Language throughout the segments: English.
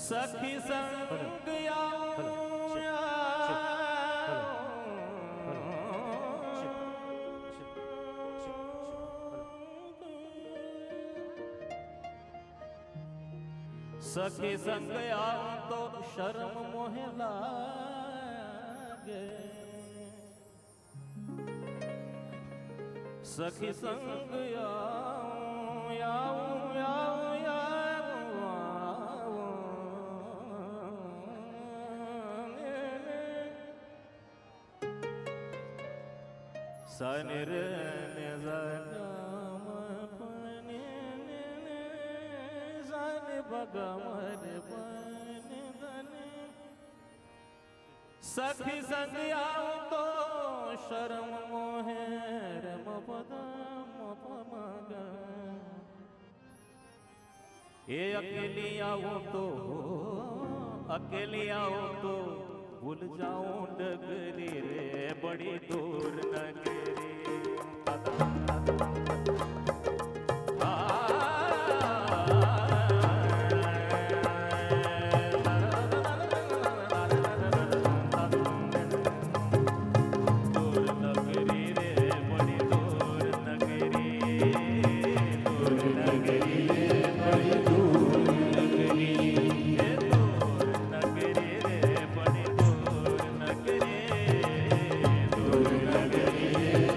सखी संग सखी संग आऊं तो शर्म मोहे लागे, सखी संग सनिर सखी संग आऊं तो शर्म मोहे ये अकेली आऊं तो भूल जाऊं डगरी रे बड़ी दूर नगरी। Yeah.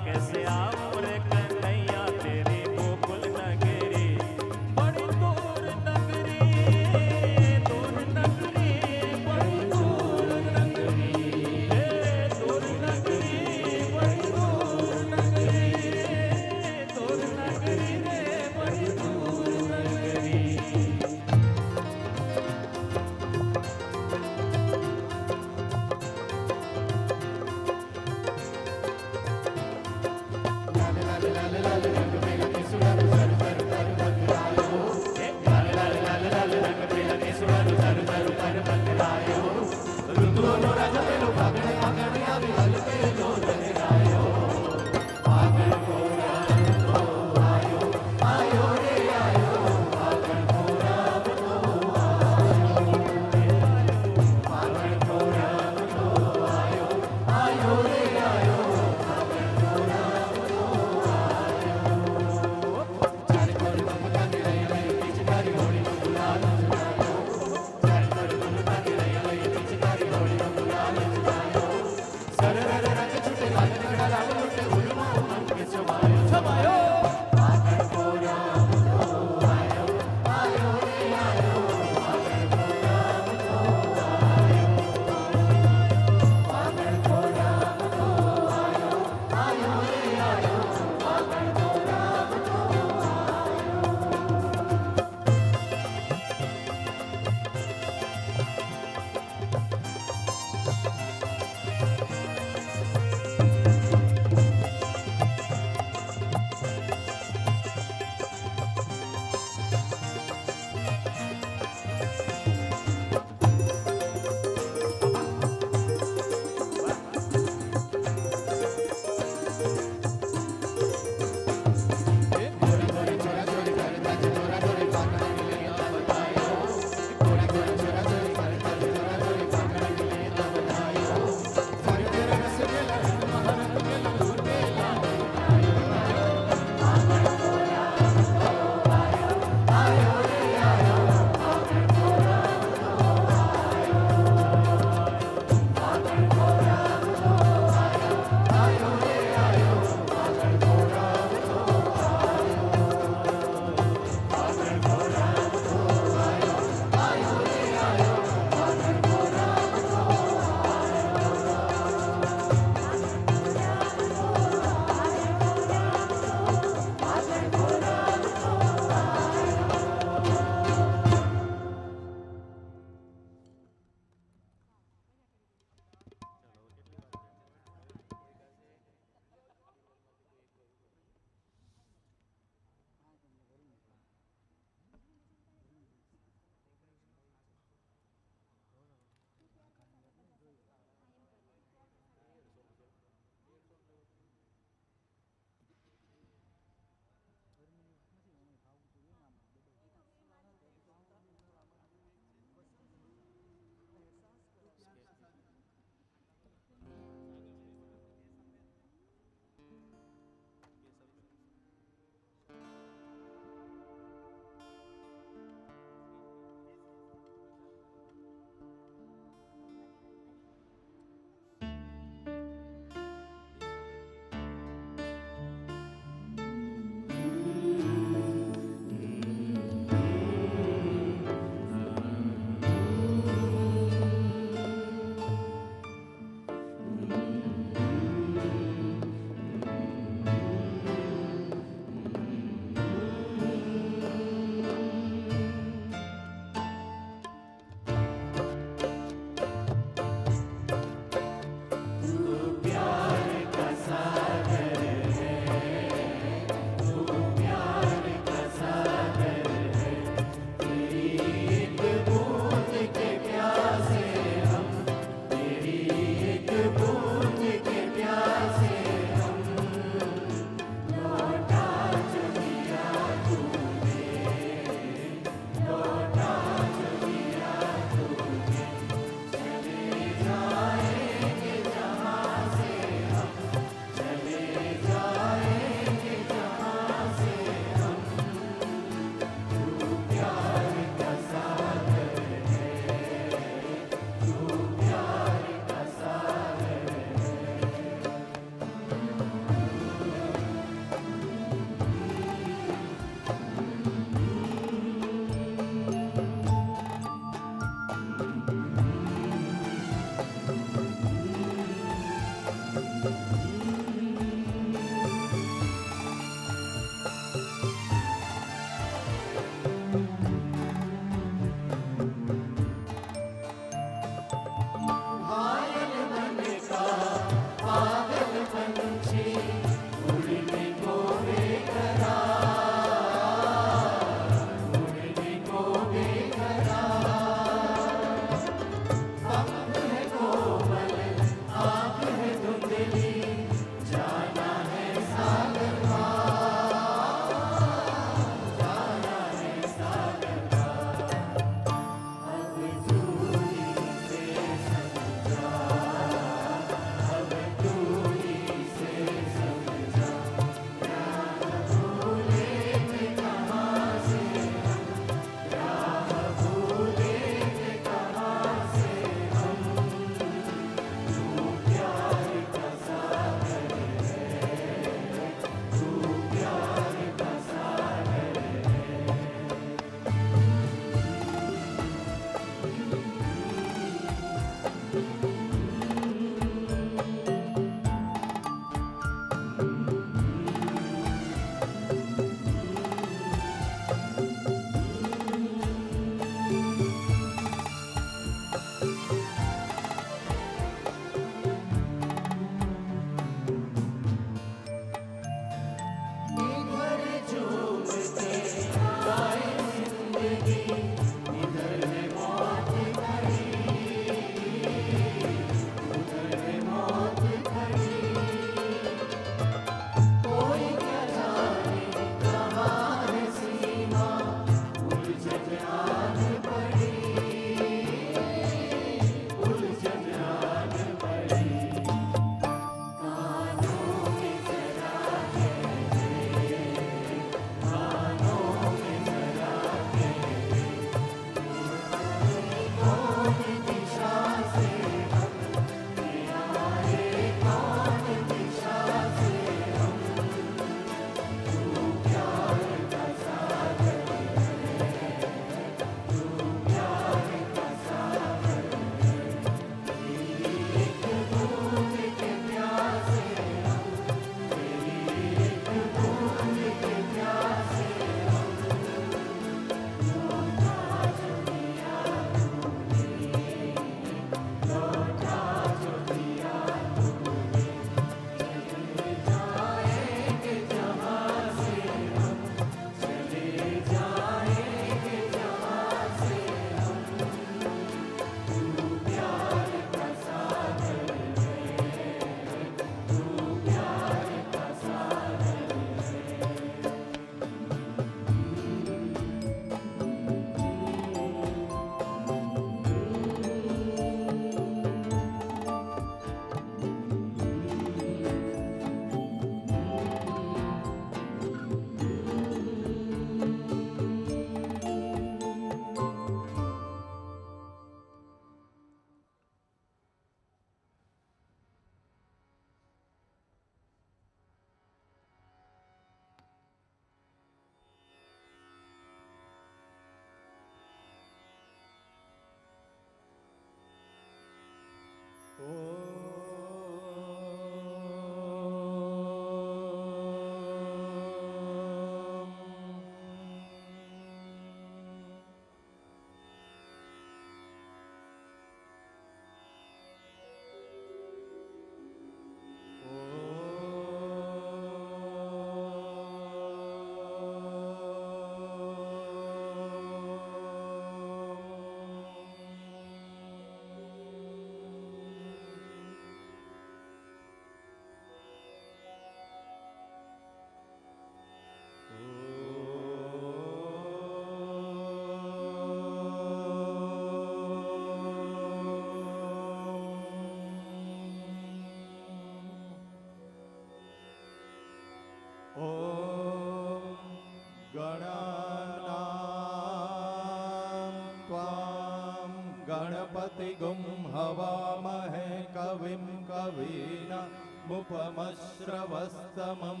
मुपमश्रवस्तमं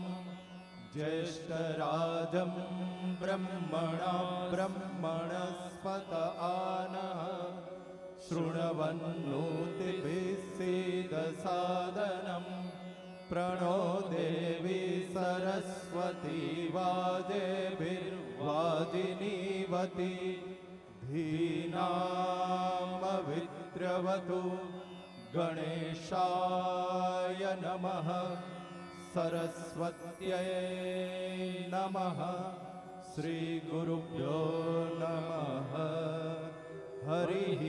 ज्येष्ठराजं ब्रह्मणा ब्रह्मणस्पत आनः शृण्वन्नोतिभिः सीदसादनं प्रणो देवी सरस्वती वाजेभिर्वाजिनीवती धीनामविद्रवतु गणेशाय नमः सरस्वत्यै नमः श्रीगुरुभ्यो नमः हरिः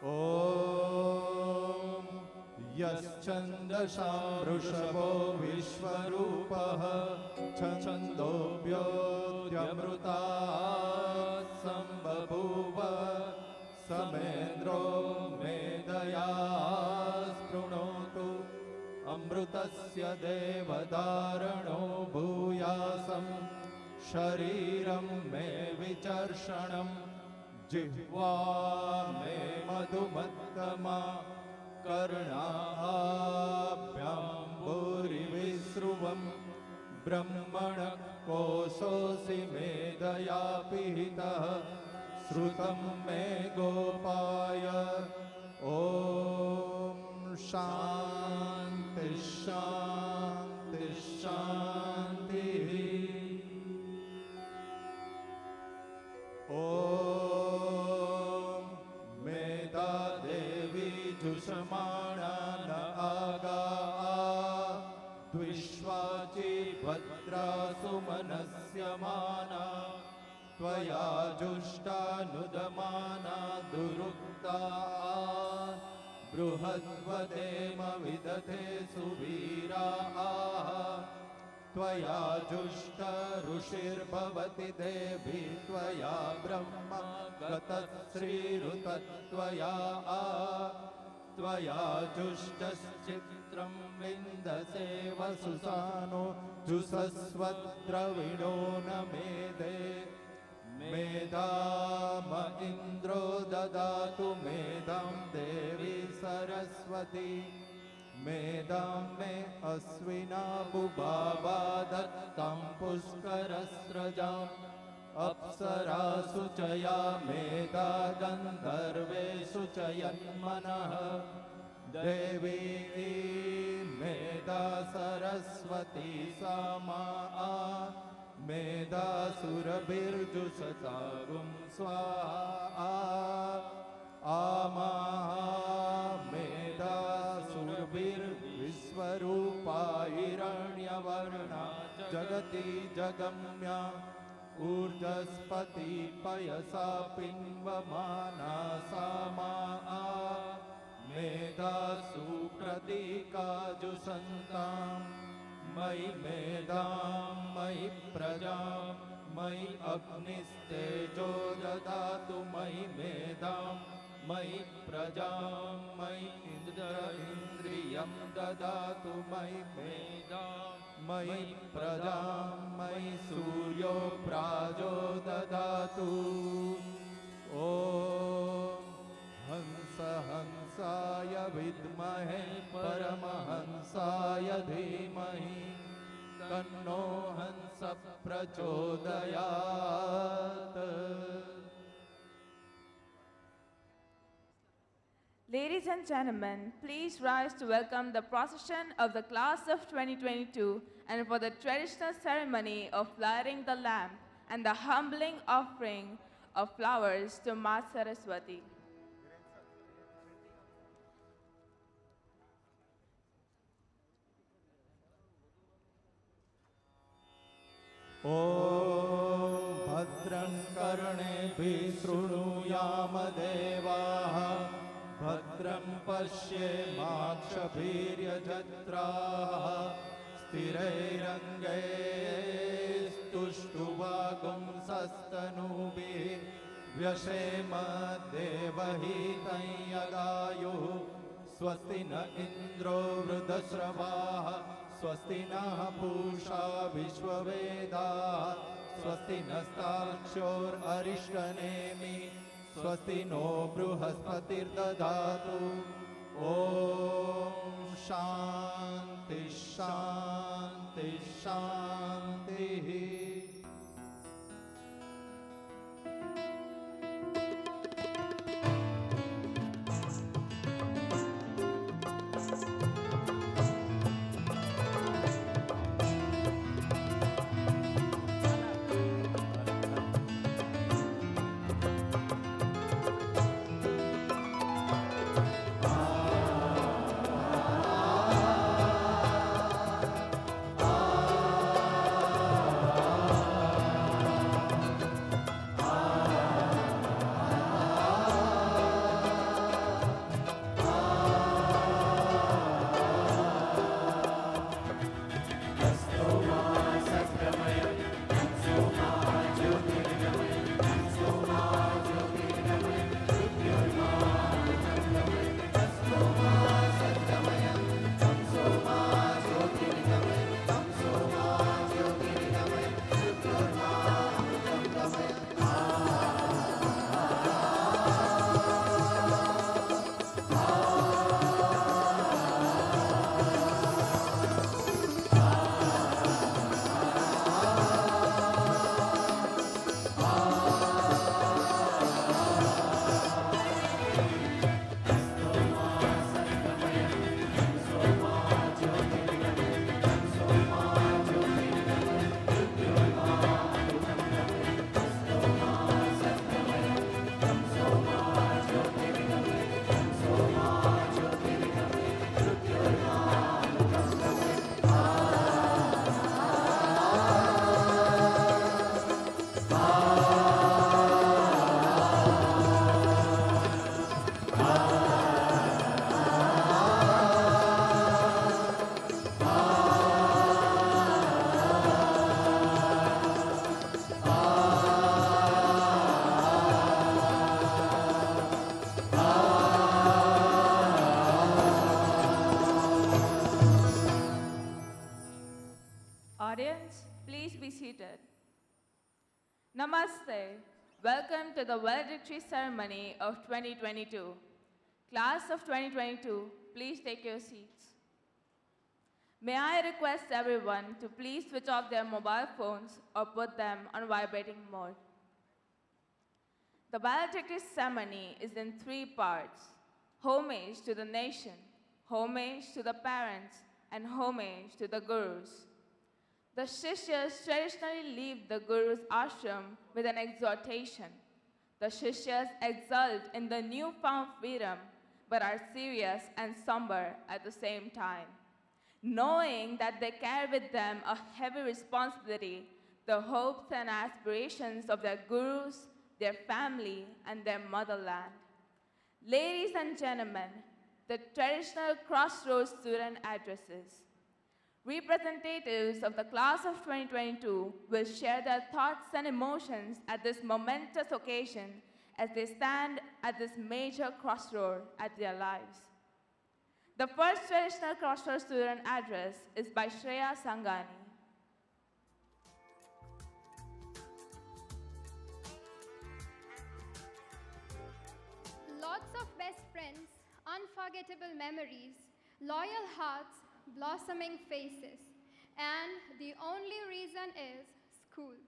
ॐ यश्चन्दसा वृषभो विश्वरूपः छन्दोभ्योऽमृतात् सम्बभूव समेन्द्रो मेधया स्पृणोतु अमृतस्य देवधारणो भूयासं शरीरं मे विचर्षणं जिह्वा मे मधुमत्तमा कर्णाभ्यां भूरिविस्रुवं ब्रह्मण कोशोऽसि मेधया पिहितः श्रुतं मे गोपाय ॐ शान्ति शान्ति शान्तिः ॐ मेधा देवी जुषमाणा न आगा द्विष्वाची भद्रा सुमनस्यमाना त्वया जुष्टानुदमाना दुरुक्ता बृहद्वदेम विदधे सुवीरा त्वया जुष्ट ऋषिर्भवति देवी त्वया ब्रह्म गतश्रीरुतत्वया त्वया जुष्टश्चित्रं विन्दसे वसुसानो जुषस्वद्रविणो न मेधे मेधाम इन्द्रो ददातु मेधां देवी सरस्वती मेधां मे अश्विना बुबाबा दत्तां पुष्करस्रजाम् अप्सरासु च या मेधा गन्धर्वेषु च यन्मनः देवी मेधा सरस्वती सा मा मेधासुरभिर्जुषतागुं स्वाहा आमा मेधासुरभिर्विश्वरूपा हिरण्यवर्णा जगति जगम्या ऊर्जस्पति पयसा पिन्वमाना सा मा मेधासु प्रतीकाजुषन्ताम् मयि मेधां मयि प्रजां मयि अग्निस्तेजो ददातु मयि मेधां मयि प्रजां मयि इन्द्रियं ददातु मयि मेधां मयि प्रजां मयि सूर्यो प्राजो ददातु ॐ हंस हंसाय विद्महे परमहंसाय धीमहि तन्नो हंस प्रचोदयात्। Ladies and gentlemen, please rise to welcome the procession of the class of 2022 and for the traditional ceremony of lighting the lamp and the humbling offering of flowers to Ma Saraswati. ॐ भद्रं कर्णेभिः शृणुयाम देवाः भद्रं पश्येमाक्षभिर्यजत्राः स्थिरैरङ्गैस्तुष्टुवागुंसस्तनूभिः व्यशेम देवहितं यदायुः स्वस्ति न इन्द्रो वृद्धश्रवाः स्वस्ति नः पूषा विश्ववेदाः स्वस्ति नस्तार्क्ष्योररिष्टनेमि स्वस्ति नो बृहस्पतिर्दधातु ॐ शान्ति शान्ति शान्तिः Audience, please be seated. Namaste. Welcome to the Valedictory ceremony of 2022. Class of 2022, please take your seats. May I request everyone to please switch off their mobile phones or put them on vibrating mode. The Valedictory ceremony is in 3 parts: homage to the nation, homage to the parents, and homage to the gurus. The Shishyas traditionally leave the Guru's ashram with an exhortation. The Shishyas exult in the newfound freedom, but are serious and somber at the same time, knowing that they carry with them a heavy responsibility, the hopes and aspirations of their Gurus, their family, and their motherland. Ladies and gentlemen, the traditional crossroads student addresses. Representatives of the class of 2022 will share their thoughts and emotions at this momentous occasion as they stand at this major crossroad at their lives. The first traditional crossroads student address is by Shreya Sangani. Lots of best friends, unforgettable memories, loyal hearts, blossoming faces, and the only reason is school.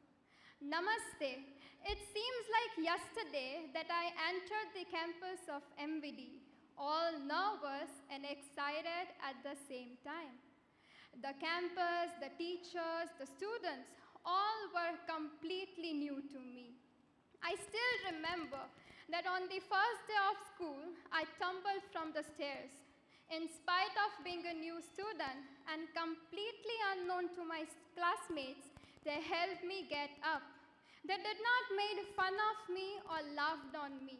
Namaste. It seems like yesterday that I entered the campus of MVD, all nervous and excited at the same time. The campus, the teachers, the students, all were completely new to me. I still remember that on the first day of school, I tumbled from the stairs. In spite of being a new student and completely unknown to my classmates, they helped me get up. They did not make fun of me or laughed on me.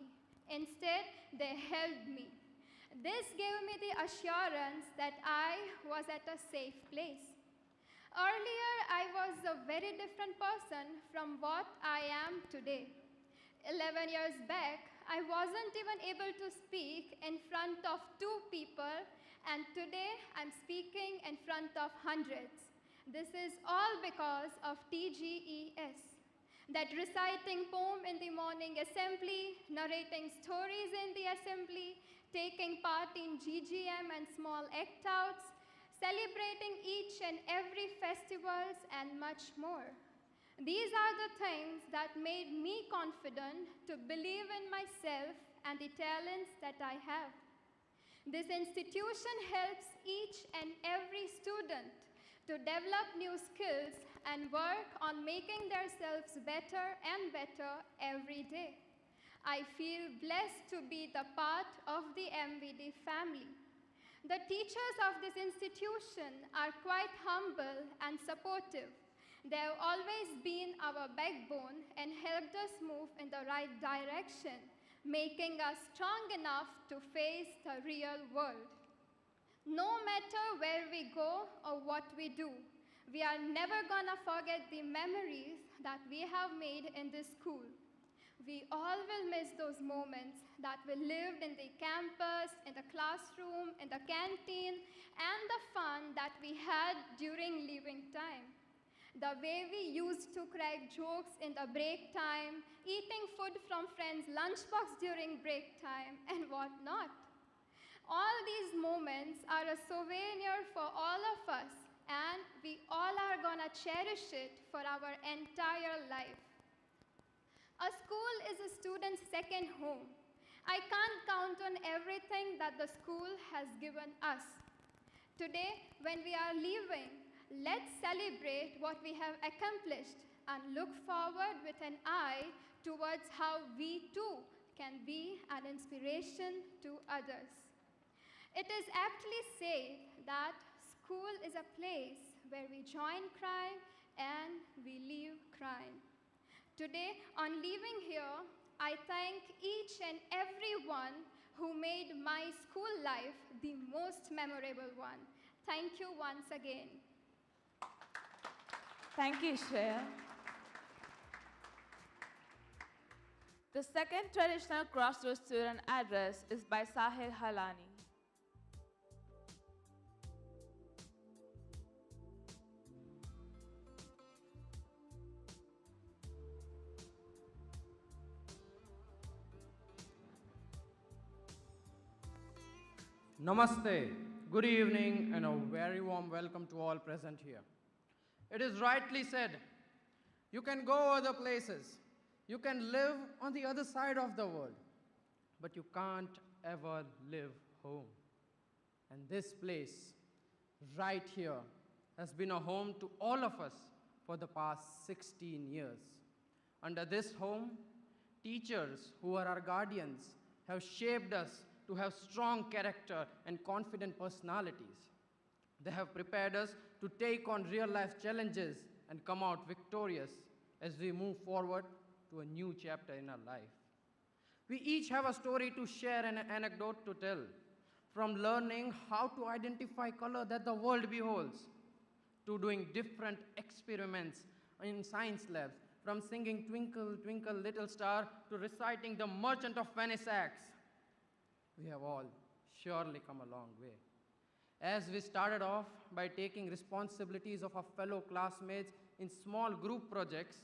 Instead, they held me. This gave me the assurance that I was at a safe place. Earlier, I was a very different person from what I am today. 11 years back, I wasn't even able to speak in front of 2 people, and today I'm speaking in front of hundreds. This is all because of TGES. That reciting poem in the morning assembly, narrating stories in the assembly, taking part in GGM and small act-outs, celebrating each and every festivals, and much more. These are the things that made me confident to believe in myself and the talents that I have. This institution helps each and every student to develop new skills and work on making themselves better and better every day. I feel blessed to be the part of the MVD family. The teachers of this institution are quite humble and supportive. They have always been our backbone and helped us move in the right direction, making us strong enough to face the real world. No matter where we go or what we do, we are never gonna forget the memories that we have made in this school. We all will miss those moments that we lived in the campus, in the classroom, in the canteen, and the fun that we had during leaving time. The way we used to crack jokes in the break time, eating food from friends' lunchbox during break time, and whatnot. All these moments are a souvenir for all of us, and we all are gonna cherish it for our entire life. A school is a student's second home. I can't count on everything that the school has given us. Today, when we are leaving, let's celebrate what we have accomplished and look forward with an eye towards how we too can be an inspiration to others. It is aptly said that school is a place where we join crying and we leave crying. Today, on leaving here, I thank each and every one who made my school life the most memorable one. Thank you once again. Thank you, Shreya. The second traditional crossroads student address is by Sahil Halani. Namaste, good evening, and a very warm welcome to all present here. It is rightly said, you can go other places, you can live on the other side of the world, but you can't ever live home. And this place, right here, has been a home to all of us for the past 16 years. Under this home, teachers who are our guardians have shaped us to have strong character and confident personalities. They have prepared us to take on real-life challenges and come out victorious as we move forward to a new chapter in our life. We each have a story to share and an anecdote to tell, from learning how to identify color that the world beholds, to doing different experiments in science labs, from singing Twinkle, Twinkle, Little Star to reciting the Merchant of Venice acts. We have all surely come a long way. As we started off by taking responsibilities of our fellow classmates in small group projects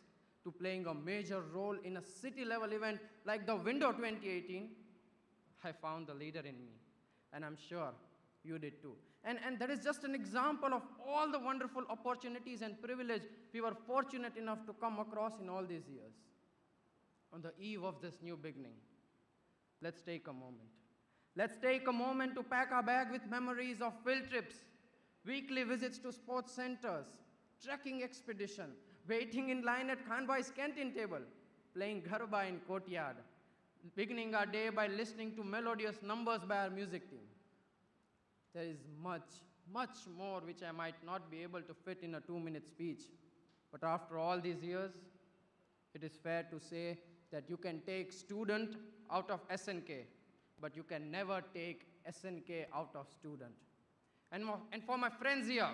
to playing a major role in a city-level event like the Window 2018, I found the leader in me, and I'm sure you did too. And that is just an example of all the wonderful opportunities and privilege we were fortunate enough to come across in all these years. On the eve of this new beginning, let's take a moment. Let's take a moment to pack our bag with memories of field trips, weekly visits to sports centers, trekking expedition, waiting in line at Khanbai's canteen table, playing garba in courtyard, beginning our day by listening to melodious numbers by our music team. There is much, much more which I might not be able to fit in a 2-minute speech. But after all these years, it is fair to say that you can take student out of SNK, but you can never take SNK out of student. And for my friends here,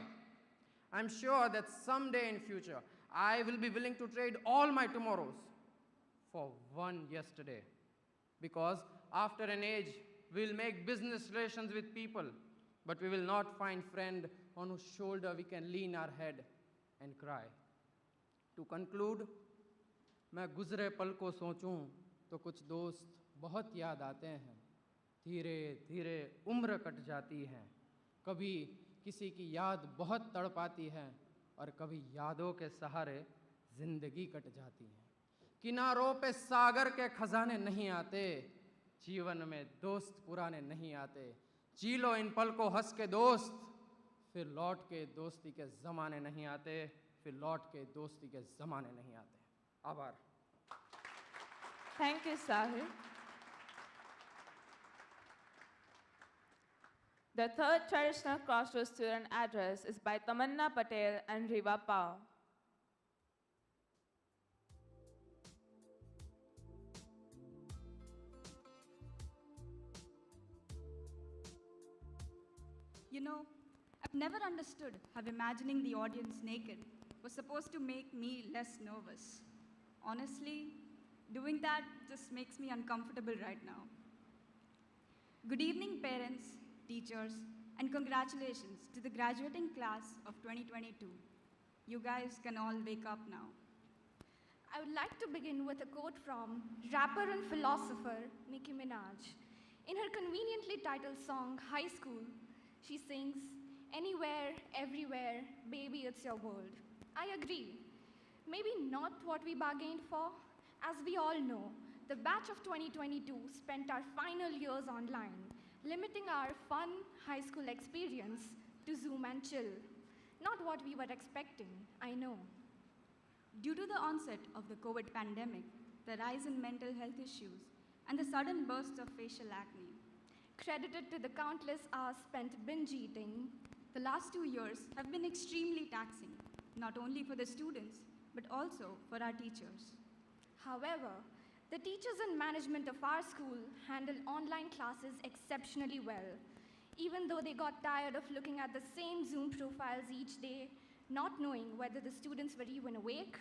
I'm sure that someday in future, I will be willing to trade all my tomorrows for one yesterday. Because after an age, we'll make business relations with people, but we will not find friend on whose shoulder we can lean our head and cry. To conclude, मैं गुजरे पल को सोचूं तो कुछ दोस्त बहुत याद आते हैं। धीरे धीरे उम्र कट जाती है, कभी किसी की याद बहुत तड़पाती है और कभी यादों के सहारे जिंदगी कट जाती है। किनारों पे सागर के खजाने नहीं आते, जीवन में दोस्त पुराने नहीं आते। जी लो इन पल को हंस के दोस्त, फिर लौट के दोस्ती के ज़माने नहीं आते, फिर लौट के दोस्ती के ज़माने नहीं आते। आभार। Thank you, Sahil. The third traditional crossroads student address is by Tamanna Patel and Riva Pao. You know, I've never understood how imagining the audience naked was supposed to make me less nervous. Honestly, doing that just makes me uncomfortable right now. Good evening, parents, teachers, and congratulations to the graduating class of 2022. You guys can all wake up now. I would like to begin with a quote from rapper and philosopher Nicki Minaj. In her conveniently titled song, High School, she sings, "Anywhere, everywhere, baby, it's your world." I agree. Maybe not what we bargained for. As we all know, the batch of 2022 spent our final years online, limiting our fun high school experience to Zoom and chill. Not what we were expecting, I know. Due to the onset of the COVID pandemic, the rise in mental health issues, and the sudden bursts of facial acne, Credited to the countless hours spent binge eating, the last 2 years have been extremely taxing, not only for the students, but also for our teachers. however, the teachers and management of our school handled online classes exceptionally well. Even though they got tired of looking at the same Zoom profiles each day, not knowing whether the students were even awake,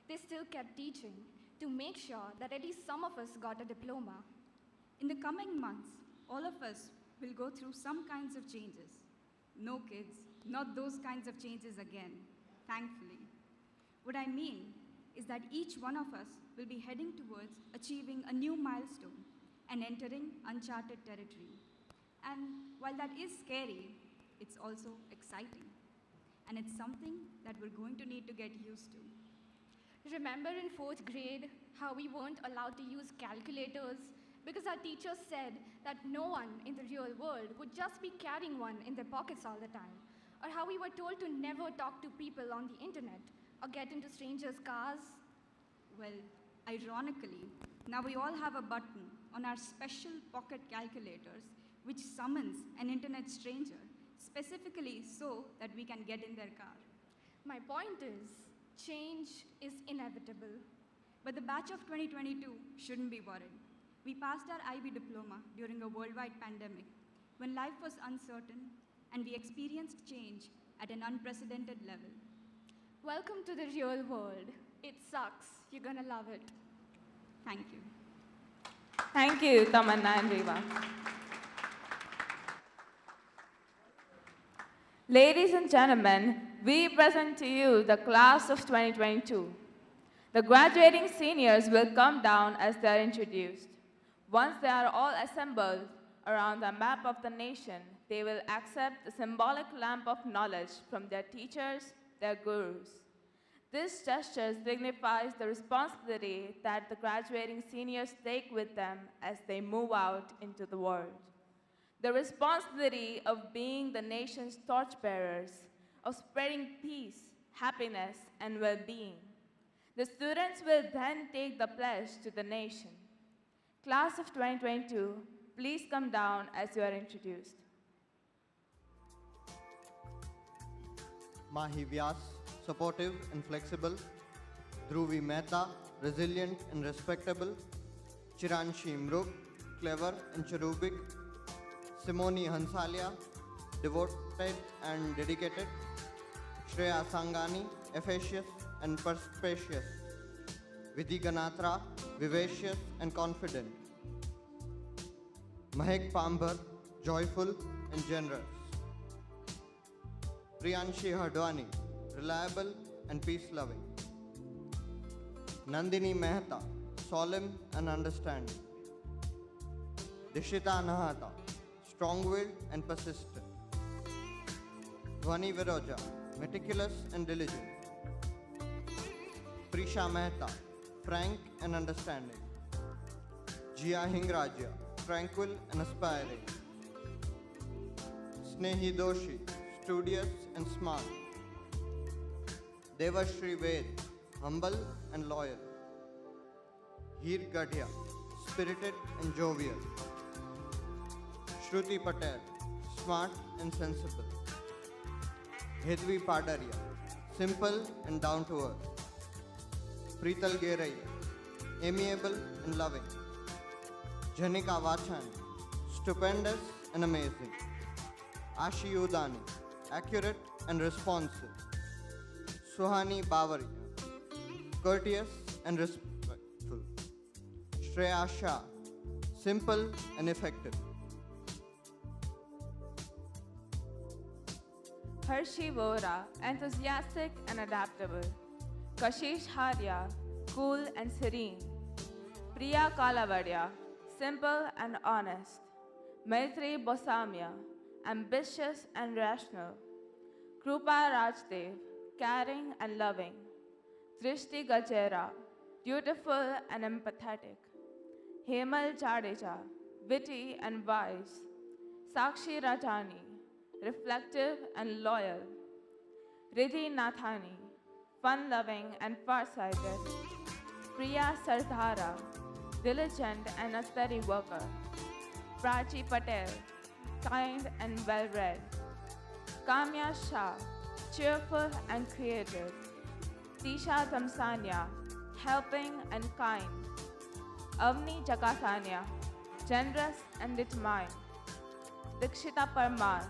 they still kept teaching to make sure that at least some of us got a diploma. In the coming months, all of us will go through some kinds of changes. No kids, not those kinds of changes again, thankfully. What I mean is that each one of us will be heading towards achieving a new milestone and entering uncharted territory. And while that is scary, it's also exciting. And it's something that we're going to need to get used to. Remember in 4th grade how we weren't allowed to use calculators because our teachers said that no one in the real world would just be carrying one in their pockets all the time? Or how we were told to never talk to people on the internet or get into strangers' cars? Well, ironically, now we all have a button on our special pocket calculators which summons an internet stranger, specifically so that we can get in their car. My point is, change is inevitable. But the batch of 2022 shouldn't be worried. We passed our IB diploma during a worldwide pandemic, when life was uncertain and we experienced change at an unprecedented level. Welcome to the real world. It sucks. You're gonna love it. Thank you. Thank you, Tamanna and Riva. Ladies and gentlemen, we present to you the class of 2022. The graduating seniors will come down as they are introduced. Once they are all assembled around the map of the nation, they will accept the symbolic lamp of knowledge from their teachers, their gurus. This gesture signifies the responsibility that the graduating seniors take with them as they move out into the world. The responsibility of being the nation's torchbearers, of spreading peace, happiness, and well-being. The students will then take the pledge to the nation. Class of 2022, please come down as you are introduced. Mahi Vyas, supportive and flexible. Dhruvi Mehta, resilient and respectable. Chiranshi Mrug, clever and cherubic. Simoni Hansalia, devoted and dedicated. Shreya Sangani, efficacious and perspicacious. Vidhi Ganatra, vivacious and confident. Mahek Pambar, joyful and generous. Priyanshi Hardwani, reliable and peace-loving. Nandini Mehta, solemn and understanding. Dishita Nahata, strong-willed and persistent. Dhwani Viroja, meticulous and diligent. Prisha Mehta, frank and understanding. Jia Hingrajya, tranquil and aspiring. Snehi Doshi, studious and smart. Devashri Ved, humble and loyal. Heer Gadhia, spirited and jovial. Shruti Patel, smart and sensible. Hedvi Padaria, simple and down to earth. Preetal Geraiya, amiable and loving. Janika Vachan, stupendous and amazing. Ashi Udani, accurate and responsive. Suhani Bavaria, courteous and respectful. Shreya Shah, simple and effective. Harshi Vora, enthusiastic and adaptable. Kashish Harya, cool and serene. Priya Kalavadia, simple and honest. Maitri Bosamia, ambitious and rational. Krupa Rajdev, caring and loving. Drishti Gajera, beautiful and empathetic. Hemal Jadeja, witty and wise. Sakshi Rajani, reflective and loyal. Riddhi Nathani, fun-loving and far-sighted. Priya Sardhara, diligent and a steady worker. Prachi Patel, kind and well-read. Kamya Shah, cheerful and creative. Tisha Tamsania, helping and kind. Avni Jakasania, generous and determined. Dikshita Parmar,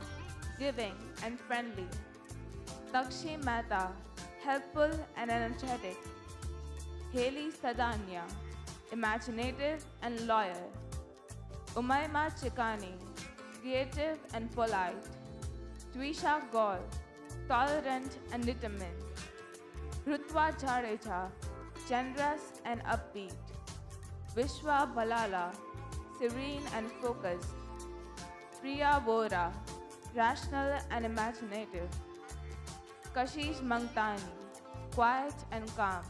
giving and friendly. Takshi Mehta, helpful and energetic. Haley Sadania, imaginative and loyal. Umayma Chikani, creative and polite. Twisha Gaul, tolerant and determined. Rutwa Jadeja, generous and upbeat. Vishwa Balala, serene and focused. Priya Vora, rational and imaginative. Kashish Mangtani, quiet and calm.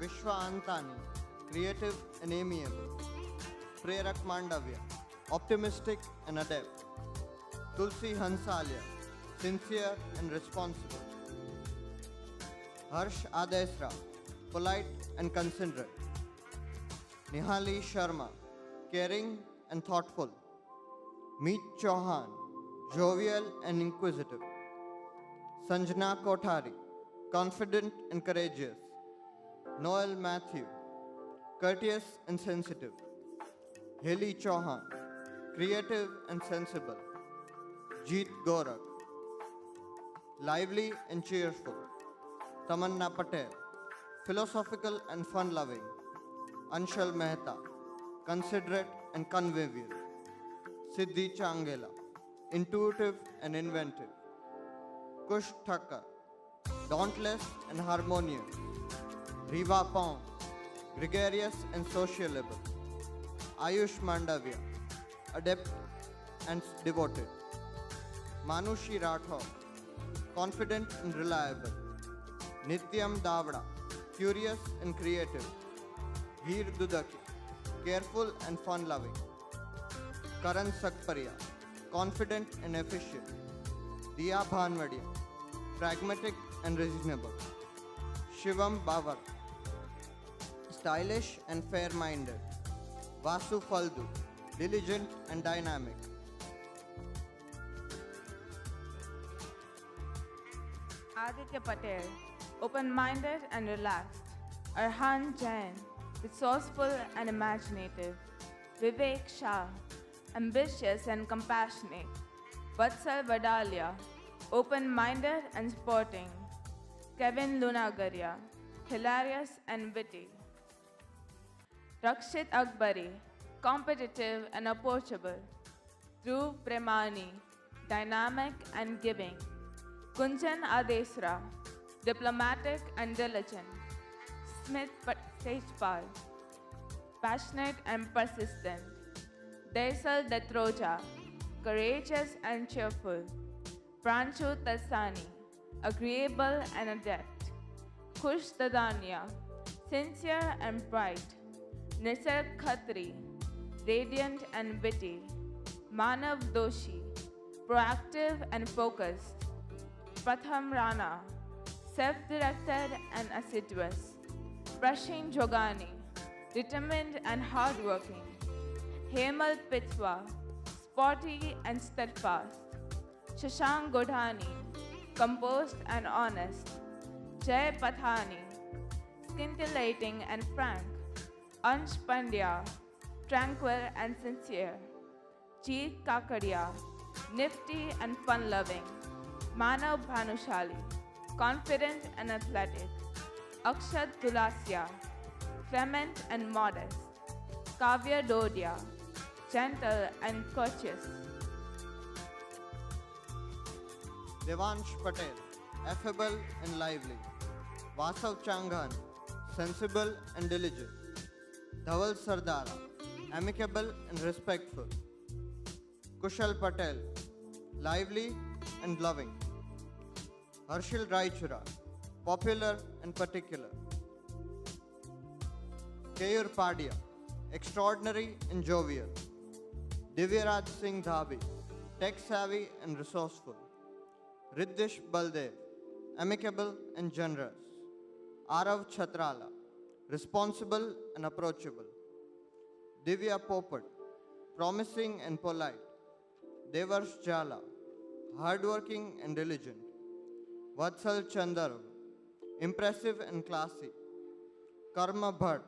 Vishwa Antani, creative and amiable. Prerak Mandavya, optimistic and adept. Tulsi Hansalia, sincere and responsible. Harsh Adesra, polite and considerate. Nihali Sharma, caring and thoughtful. Meet Chauhan, jovial and inquisitive. Sanjana Kothari, confident and courageous. Noel Matthew, courteous and sensitive. Haley Chauhan, creative and sensible. Jeet Gorak, lively and cheerful. Tamanna Patel, philosophical and fun-loving. Anshal Mehta, considerate and convivial. Siddhi Changela, intuitive and inventive. Kush Thakkar, dauntless and harmonious. Riva Pong, gregarious and sociable. Ayush Mandavya, adept and devoted. Manushi Rathod, confident and reliable. Nityam Davda, curious and creative. Heer Dudaki, careful and fun-loving. Karan Sakparia, confident and efficient. Diya Bhanwadia, pragmatic and reasonable. Shivam Bavar, stylish and fair-minded. Vasu Faldu, diligent and dynamic. Aditya Patel, open-minded and relaxed. Arhan Jain, resourceful and imaginative. Vivek Shah, ambitious and compassionate. Vatsal Vadalia, open-minded and sporting. Kevin Lunagaria, hilarious and witty. Rakshit Akbari, competitive and approachable. Dhruv Premani, dynamic and giving. Kunjan Adesra, diplomatic and diligent. Smith Sejpal, passionate and persistent. Desal Datroja, courageous and cheerful. Pranchu Tasani, agreeable and adept. Khush Dadania, sincere and bright. Nisar Khatri, radiant and witty. Manav Doshi, proactive and focused. Pratham Rana, self-directed and assiduous. Prashin Jogani, determined and hardworking. Hemal Pitwa, sporty and steadfast. Shashank Godhani, composed and honest. Jay Pathani, scintillating and frank. Ansh Pandya, tranquil and sincere. Jeet Kakadia, nifty and fun-loving. Manav Bhanushali, confident and athletic. Akshat Dulasya, clement and modest. Kavya Dodia, gentle and courteous. Devansh Patel, affable and lively. Vasav Changhan, sensible and diligent. Dhaval Sardara, amicable and respectful. Kushal Patel, lively and loving. Harshil Raichura, popular and particular. Keyur Padia, extraordinary and jovial. Divyaraj Singh Dhabi, tech-savvy and resourceful. Riddish Baldev, amicable and generous. Arav Chatrala, responsible and approachable. Divya Popat, promising and polite. Devarsh Jala, hardworking and diligent. Vatsal Chandaram, impressive and classy. Karma Bhatt,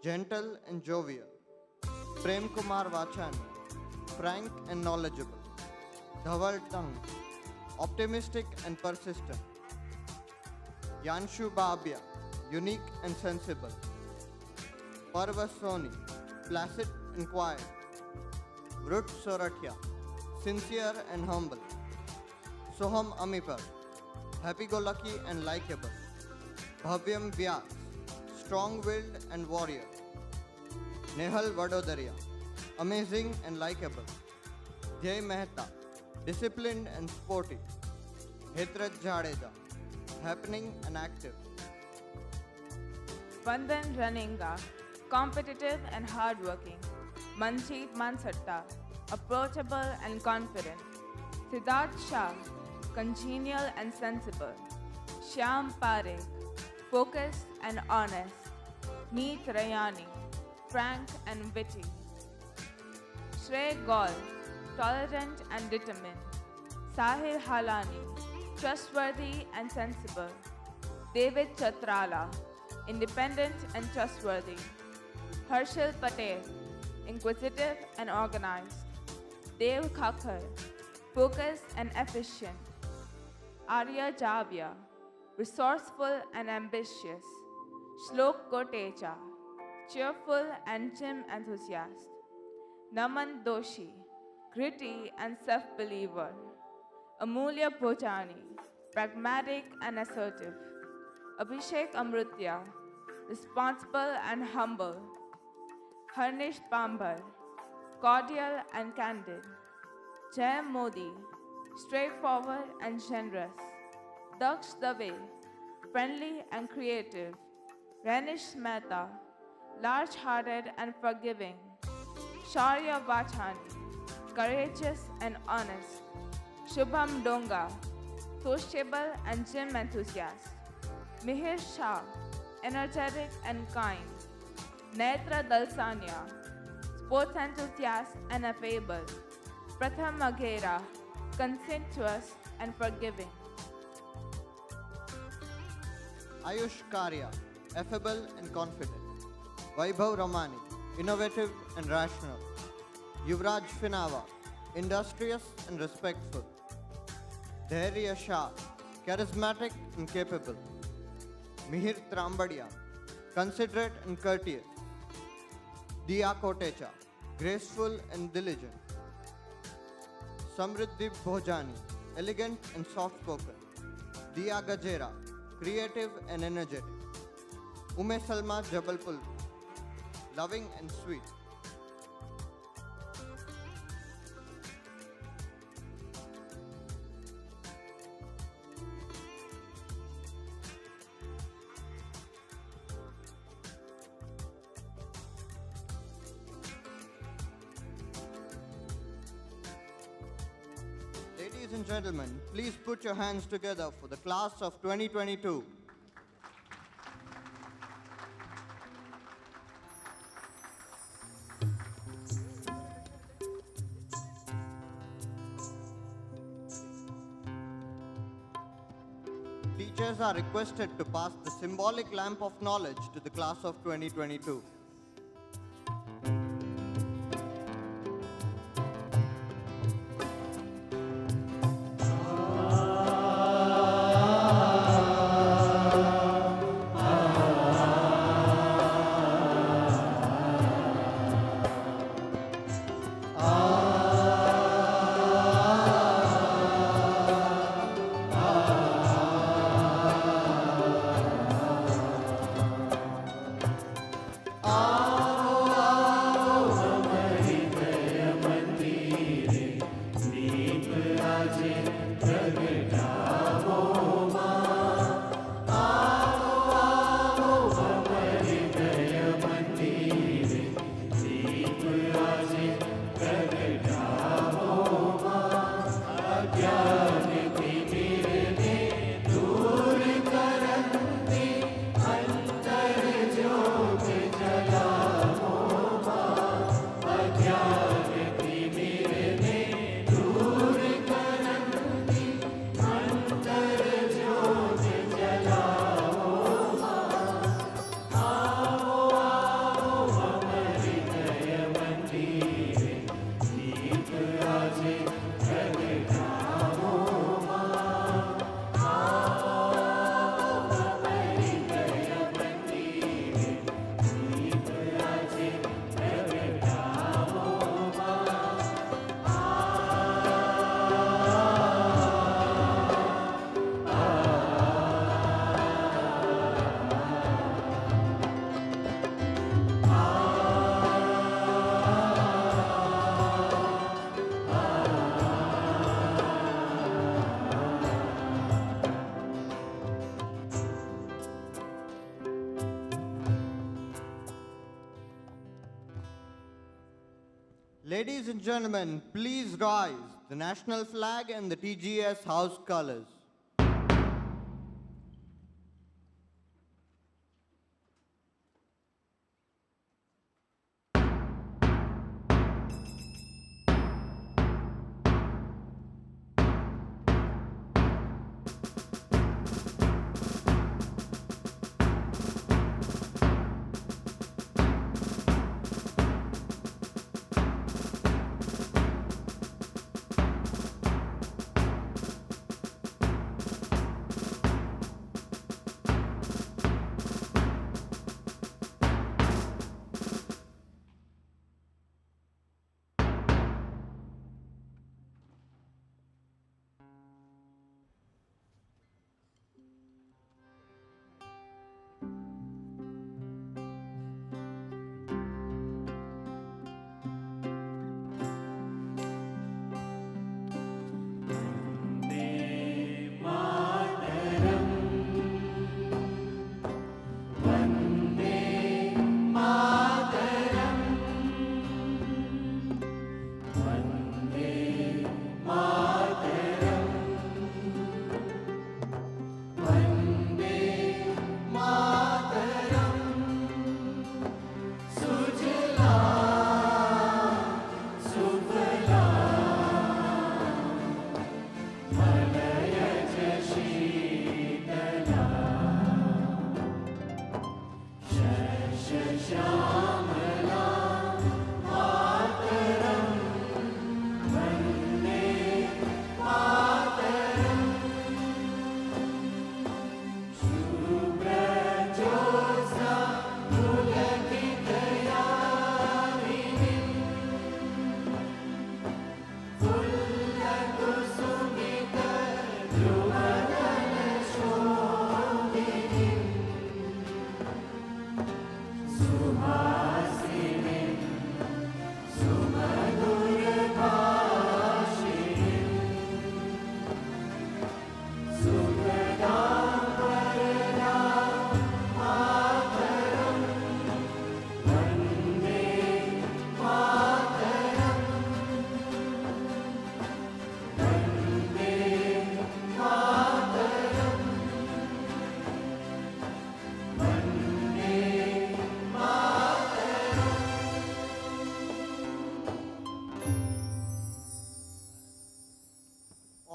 gentle and jovial. Prem Kumar Vachani, frank and knowledgeable. Dhaval Tang, optimistic and persistent. Yanshu Babia, unique and sensible. Parvas Soni, placid and quiet. Vrut Soratia, sincere and humble. Soham Amipar, happy-go-lucky and likable. Bhavyam Vyas, strong-willed and warrior. Nehal Vadodaria, amazing and likable. Jay Mehta, disciplined and sporty. Hetraj Jadeja, happening and active. Vandan Raninga, competitive and hardworking. Manjeet Mansatta, approachable and confident. Siddharth Shah, congenial and sensible. Shyam Parekh, focused and honest. Neet Rayani, frank and witty. Shrey Gaul, tolerant and determined. Sahil Halani, trustworthy and sensible. David Chatrala, independent and trustworthy. Harshil Patel, inquisitive and organized. Dev Khakhar, focused and efficient. Arya Javia, resourceful and ambitious. Shlok Kotecha, cheerful and gym enthusiast. Naman Doshi, gritty and self-believer. Amulya Bhojani, pragmatic and assertive. Abhishek Amrutya, responsible and humble. Harnish Pambar, cordial and candid. Jay Modi, straightforward and generous. Daksh Dave, friendly and creative. Renish Mehta, large-hearted and forgiving. Shaurya Vachani, courageous and honest. Shubham Donga, sociable and gym enthusiast. Mihir Shah, energetic and kind. Netra Dalsania, sports enthusiast and affable. Pratham Aghera, conscientious and forgiving. Ayush Karya, affable and confident. Vaibhav Ramani, innovative and rational. Yuvraj Finava, industrious and respectful. Dhairya Shah, charismatic and capable. Mihir Trambadia, considerate and courteous. Diya Kotecha, graceful and diligent. Samriddhi Bhojani, elegant and soft-spoken. Diya Gajera, creative and energetic. Ume Salma Jabalpur, loving and sweet. Ladies and gentlemen, please put your hands together for the class of 2022. Teachers are requested to pass the symbolic lamp of knowledge to the class of 2022. Ladies and gentlemen, please rise. The national flag and the TGES house colors.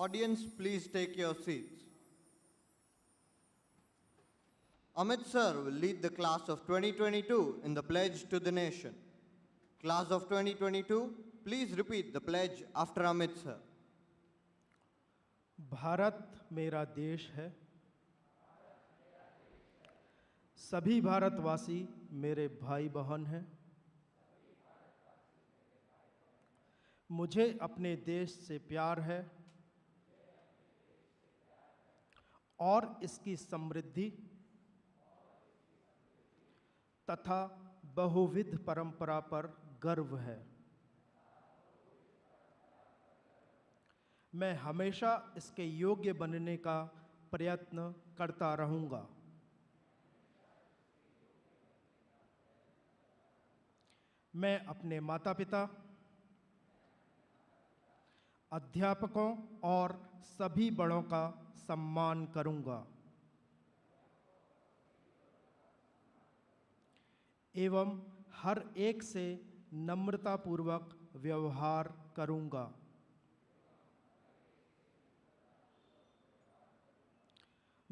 Audience, please take your seats. Amit sir will lead the class of 2022 in the pledge to the nation. Class of 2022, please repeat the pledge after Amit sir. Bharat मेरा देश है, सभी भारतवासी मेरे भाई बहन हैं। मुझे अपने देश से प्यार है और इसकी समृद्धि तथा बहुविध परंपरा पर गर्व है। मैं हमेशा इसके योग्य बनने का प्रयत्न करता रहूंगा। मैं अपने माता-पिता, अध्यापकों और सभी बड़ों का सम्मान करूंगा एवं हर एक से नम्रतापूर्वक व्यवहार करूंगा।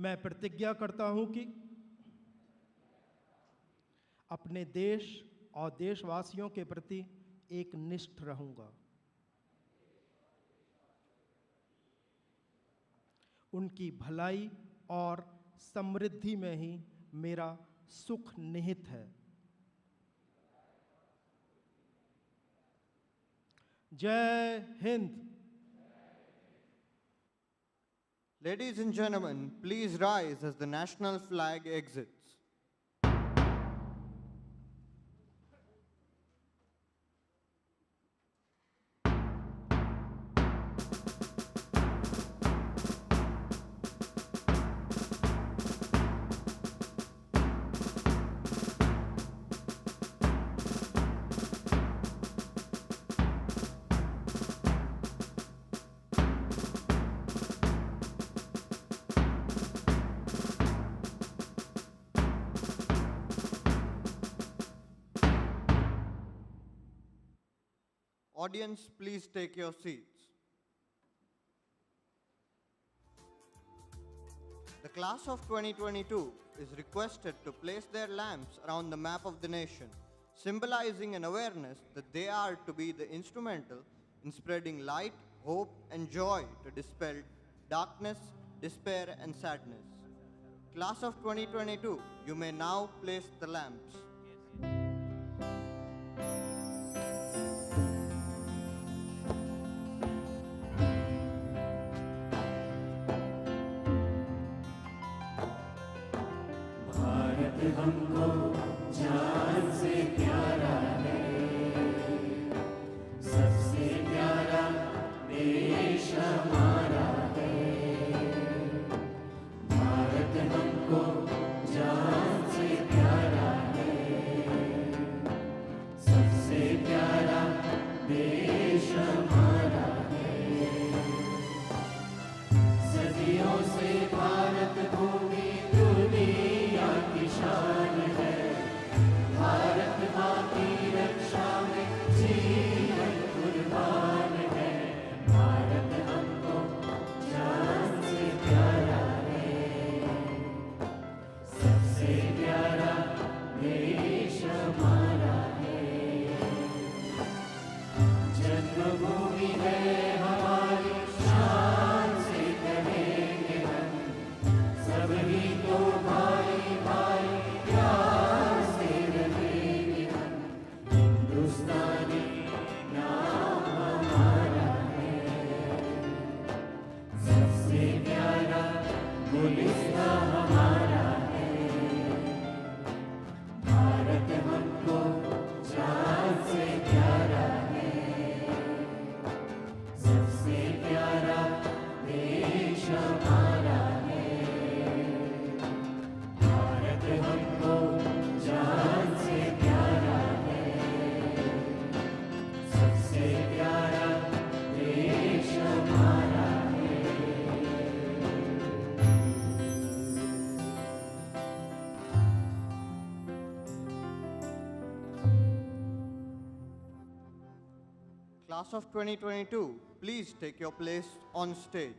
मैं प्रतिज्ञा करता हूं कि अपने देश और देशवासियों के प्रति एकनिष्ठ रहूंगा। उनकी भलाई और समृद्धि में ही मेरा सुख निहित है। जय Hind. Ladies and gentlemen, please rise as the national flag exits. Audience, please take your seats. The class of 2022 is requested to place their lamps around the map of the nation, symbolizing an awareness that they are to be the instrumental in spreading light, hope, and joy to dispel darkness, despair, and sadness. Class of 2022, you may now place the lamps. हमको जान से प्यारा है, सबसे प्यारा देश हमारा है। भारत हमको जान से प्यारा है, सबसे प्यारा देश हमारा है। सदियों से भारत भूमि दुनिया की शान है। भारत माँ की रक्षा में जीवन कुर्बान है। भारत हमको Class of 2022, please take your place on stage.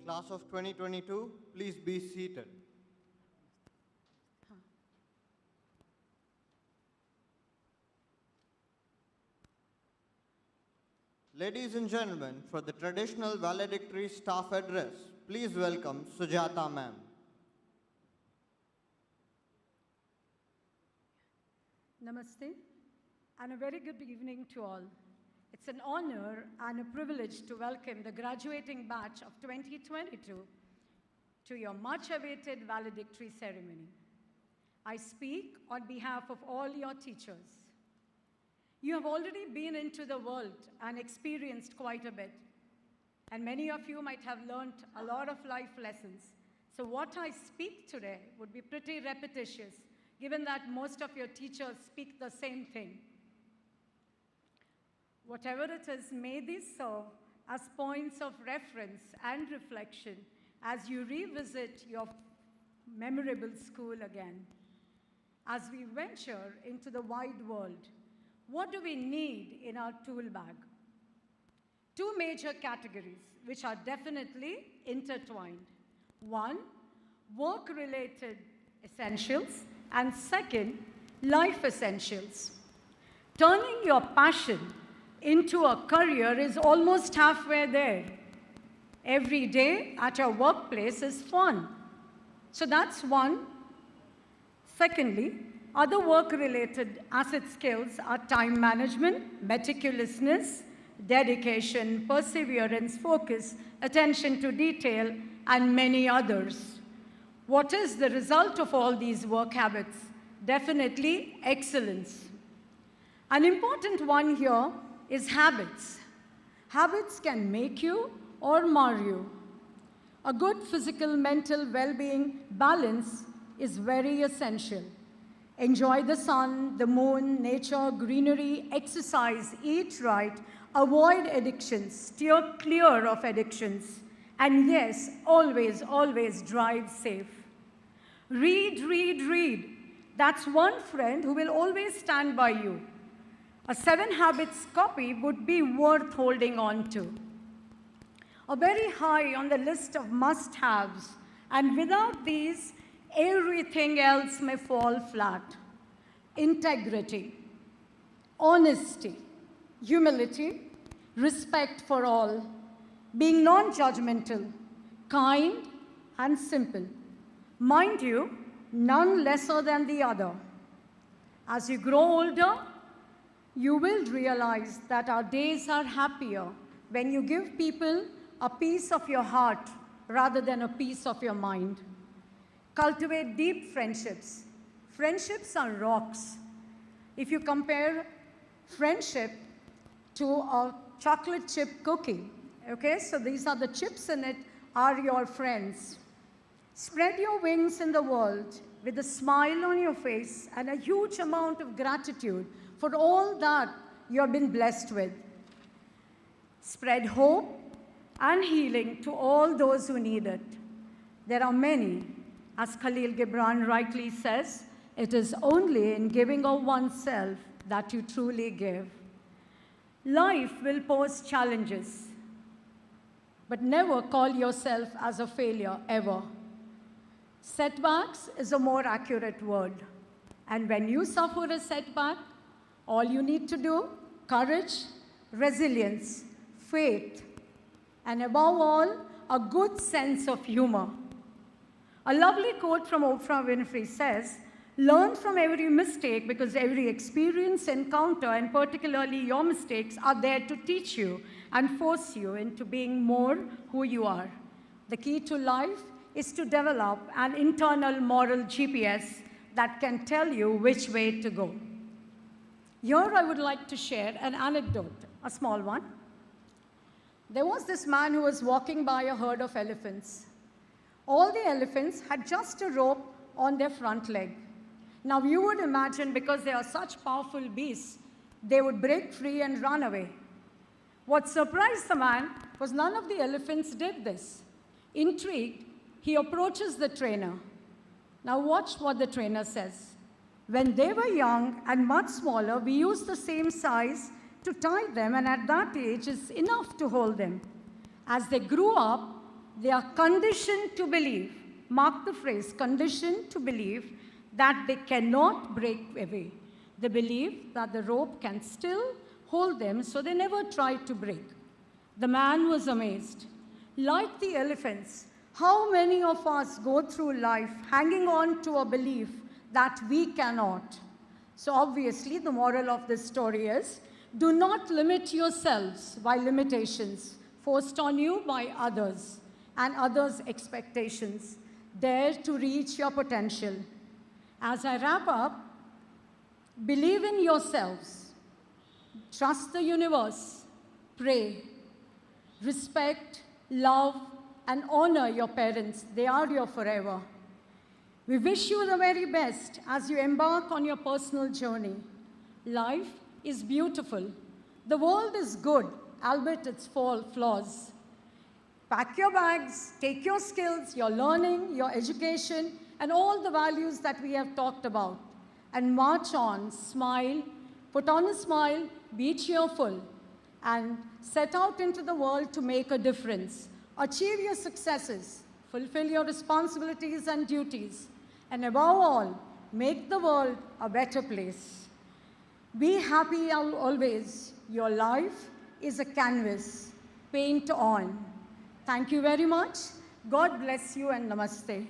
Class of 2022, please be seated. Ladies and gentlemen, for the traditional valedictory staff address, please welcome Sujata ma'am. Namaste, and a very good evening to all. It's an honor and a privilege to welcome the graduating batch of 2022 to your much-awaited valedictory ceremony. I speak on behalf of all your teachers. You have already been into the world and experienced quite a bit, and many of you might have learned a lot of life lessons. So what I speak today would be pretty repetitious, given that most of your teachers speak the same thing. Whatever it is, may these serve as points of reference and reflection as you revisit your memorable school again. As we venture into the wide world, what do we need in our tool bag? Two major categories, which are definitely intertwined. One, work-related essentials, and second, life essentials. Turning your passion into a career is almost halfway there. Every day at your workplace is fun. So that's one. Secondly, other work-related asset skills are time management, meticulousness, dedication, perseverance, focus, attention to detail, and many others. What is the result of all these work habits? Definitely excellence. An important one here is habits. Habits can make you or mar you. A good physical, mental well-being balance is very essential. Enjoy the sun, the moon, nature, greenery, exercise, eat right, avoid addictions, steer clear of addictions, and yes, always, always drive safe. Read, read, read. That's one friend who will always stand by you. A 7 Habits copy would be worth holding on to. A very high on the list of must-haves, and without these, everything else may fall flat. Integrity, honesty, humility, respect for all, being non-judgmental, kind, and simple. Mind you, none lesser than the other. As you grow older, you will realize that our days are happier when you give people a piece of your heart rather than a piece of your mind. Cultivate deep friendships. Friendships are rocks. If you compare friendship to a chocolate chip cookie, okay, so these are the chips in it, are your friends. Spread your wings in the world with a smile on your face and a huge amount of gratitude for all that you have been blessed with. Spread hope and healing to all those who need it. There are many. As Khalil Gibran rightly says, it is only in giving of oneself that you truly give. Life will pose challenges, but never call yourself as a failure, ever. Setbacks is a more accurate word. And when you suffer a setback, all you need to do, courage, resilience, faith, and above all, a good sense of humor. A lovely quote from Oprah Winfrey says, learn from every mistake because every experience, encounter, and particularly your mistakes are there to teach you and force you into being more who you are. The key to life is to develop an internal moral GPS that can tell you which way to go. Here I would like to share an anecdote, a small one. There was this man who was walking by a herd of elephants. All the elephants had just a rope on their front leg. Now you would imagine, because they are such powerful beasts, they would break free and run away. What surprised the man was none of the elephants did this. Intrigued, he approaches the trainer. Now watch what the trainer says. When they were young and much smaller, we used the same size to tie them, and at that age is enough to hold them. As they grew up, they are conditioned to believe, mark the phrase, conditioned to believe that they cannot break away. They believe that the rope can still hold them, so they never try to break. The man was amazed. Like the elephants, how many of us go through life hanging on to a belief that we cannot? So obviously, the moral of this story is, do not limit yourselves by limitations forced on you by others and others' expectations. Dare to reach your potential. As I wrap up, believe in yourselves, trust the universe, pray, respect, love, and honor your parents. They are your forever. We wish you the very best as you embark on your personal journey. Life is beautiful. The world is good, albeit its flaws. Pack your bags, take your skills, your learning, your education, and all the values that we have talked about, and march on, smile, put on a smile, be cheerful, and set out into the world to make a difference. Achieve your successes, fulfill your responsibilities and duties, and above all, make the world a better place. Be happy always. Your life is a canvas. Paint on. Thank you very much. God bless you and namaste.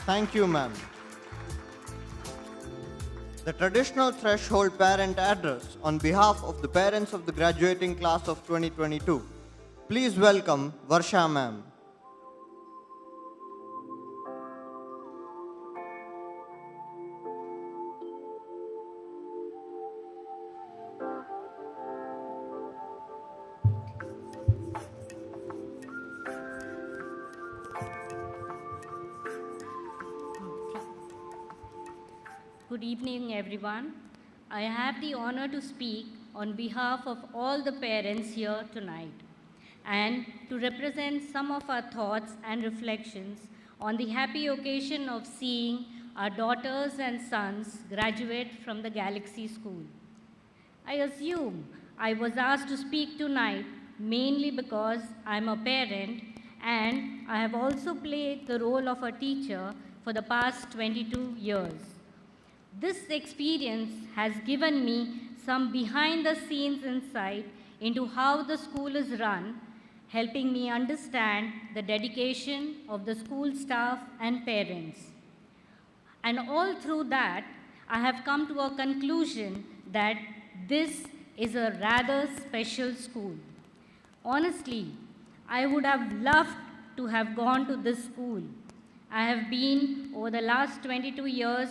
Thank you, ma'am. The traditional threshold parent address on behalf of the parents of the graduating class of 2022. Please welcome Varsha ma'am. Good evening, everyone. I have the honor to speak on behalf of all the parents here tonight and to represent some of our thoughts and reflections on the happy occasion of seeing our daughters and sons graduate from the Galaxy School. I assume I was asked to speak tonight mainly because I'm a parent and I have also played the role of a teacher for the past 22 years. This experience has given me some behind-the-scenes insight into how the school is run, helping me understand the dedication of the school staff and parents. And all through that, I have come to a conclusion that this is a rather special school. Honestly, I would have loved to have gone to this school. I have been, over the last 22 years,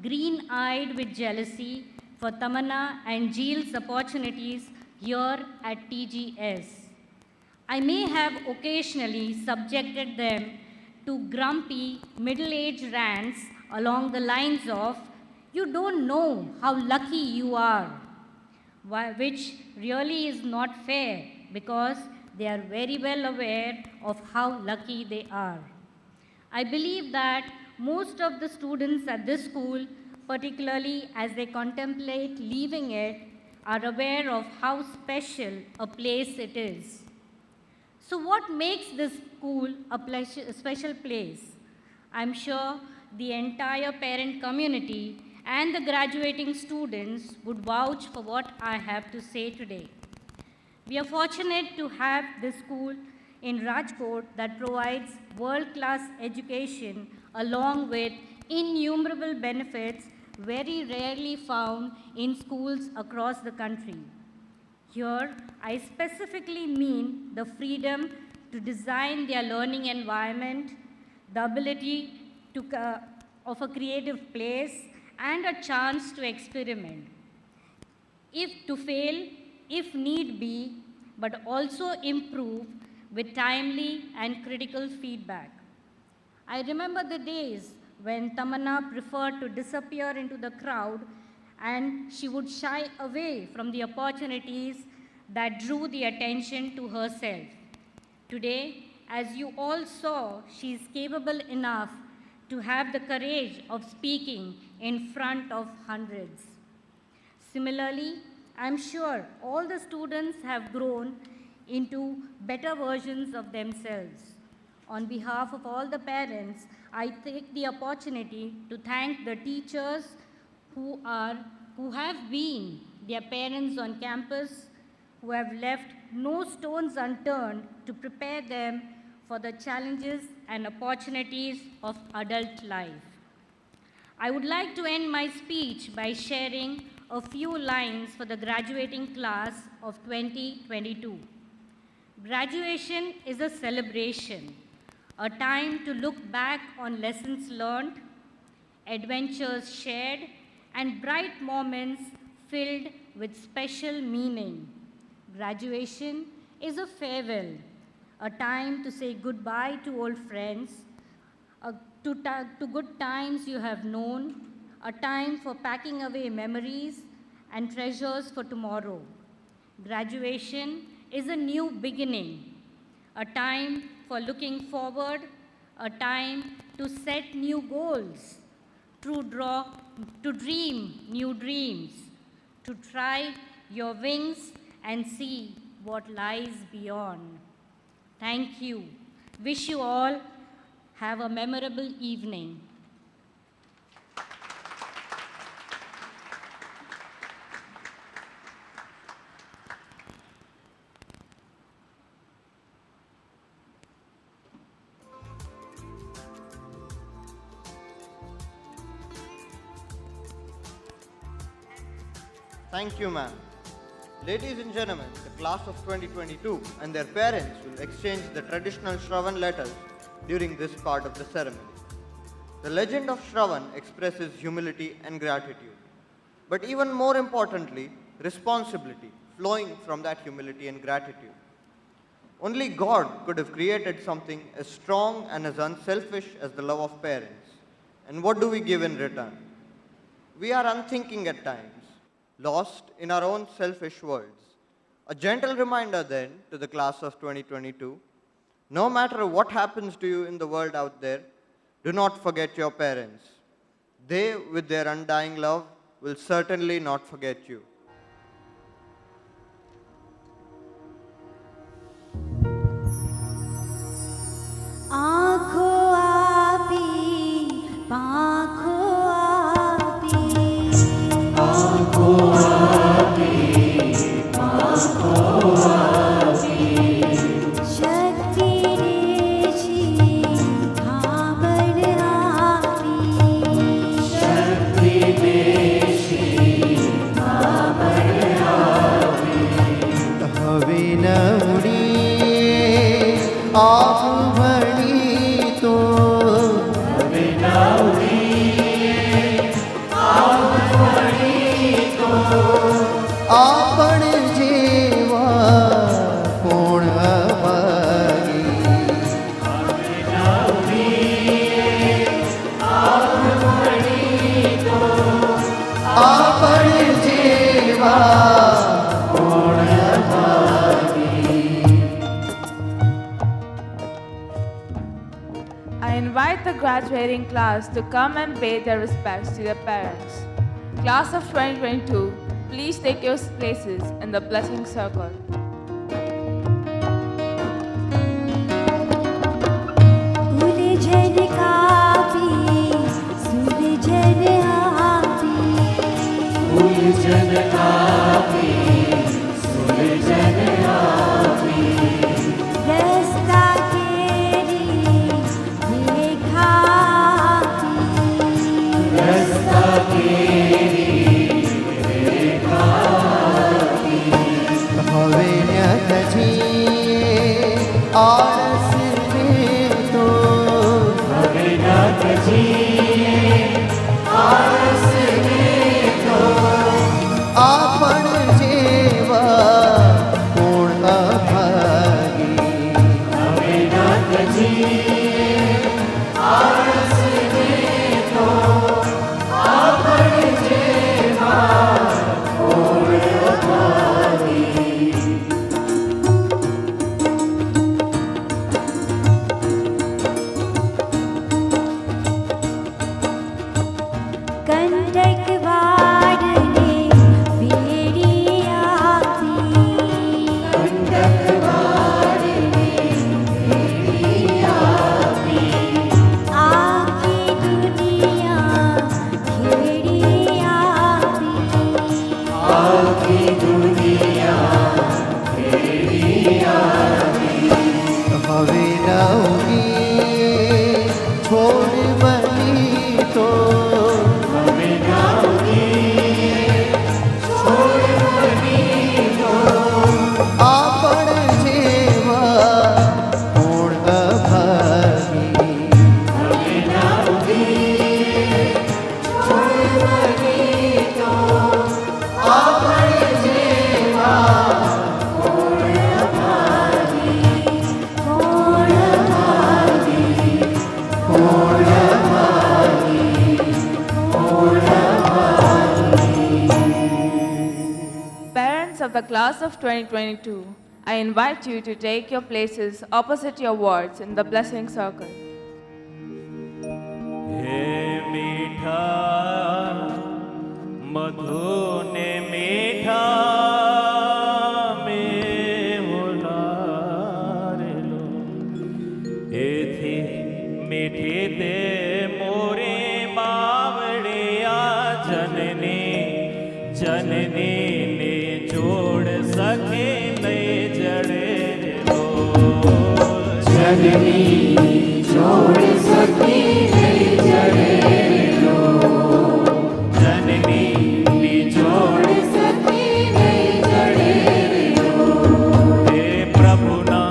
green-eyed with jealousy for Tamanna and Jill's opportunities here at TGES. I may have occasionally subjected them to grumpy, middle-aged rants along the lines of, "You don't know how lucky you are," which really is not fair because they are very well aware of how lucky they are. I believe that most of the students at this school, particularly as they contemplate leaving it, are aware of how special a place it is. So what makes this school a special place? I'm sure the entire parent community and the graduating students would vouch for what I have to say today. We are fortunate to have this school in Rajkot that provides world-class education along with innumerable benefits very rarely found in schools across the country. Here, I specifically mean the freedom to design their learning environment, the ability of a creative place, and a chance to experiment. If to fail, if need be, but also improve with timely and critical feedback. I remember the days when Tamanna preferred to disappear into the crowd and she would shy away from the opportunities that drew the attention to herself. Today, as you all saw, she is capable enough to have the courage of speaking in front of hundreds. Similarly, I'm sure all the students have grown into better versions of themselves. On behalf of all the parents, I take the opportunity to thank the teachers who have been their parents on campus, who have left no stones unturned to prepare them for the challenges and opportunities of adult life. I would like to end my speech by sharing a few lines for the graduating class of 2022. Graduation is a celebration, a time to look back on lessons learned, adventures shared, and bright moments filled with special meaning. Graduation is a farewell, a time to say goodbye to old friends, to good times you have known, a time for packing away memories and treasures for tomorrow. Graduation is a new beginning, a time for looking forward, a time to set new goals, to dream new dreams, to try your wings and see what lies beyond. Thank you. Wish you all have a memorable evening. Thank you, ma'am. Ladies and gentlemen, the class of 2022 and their parents will exchange the traditional Shravan letters during this part of the ceremony. The legend of Shravan expresses humility and gratitude, but even more importantly, responsibility flowing from that humility and gratitude. Only God could have created something as strong and as unselfish as the love of parents. And what do we give in return? We are unthinking at times, lost in our own selfish worlds. A gentle reminder then to the class of 2022, no matter what happens to you in the world out there, do not forget your parents. They, with their undying love, will certainly not forget you. Shall the graduating class to come and pay their respects to their parents. Class of 2022, please take your places in the blessing circle. Of the class of 2022, I invite you to take your places opposite your wards in the blessing circle. Hey meetha, madhu ne meetha mein hularelo. Ethi meethi te more baavdiya janani, janani. जननी छोड़ सकी नहीं जड़े लो जननी छोड़ सकी नहीं जड़े लो हे प्रभु ना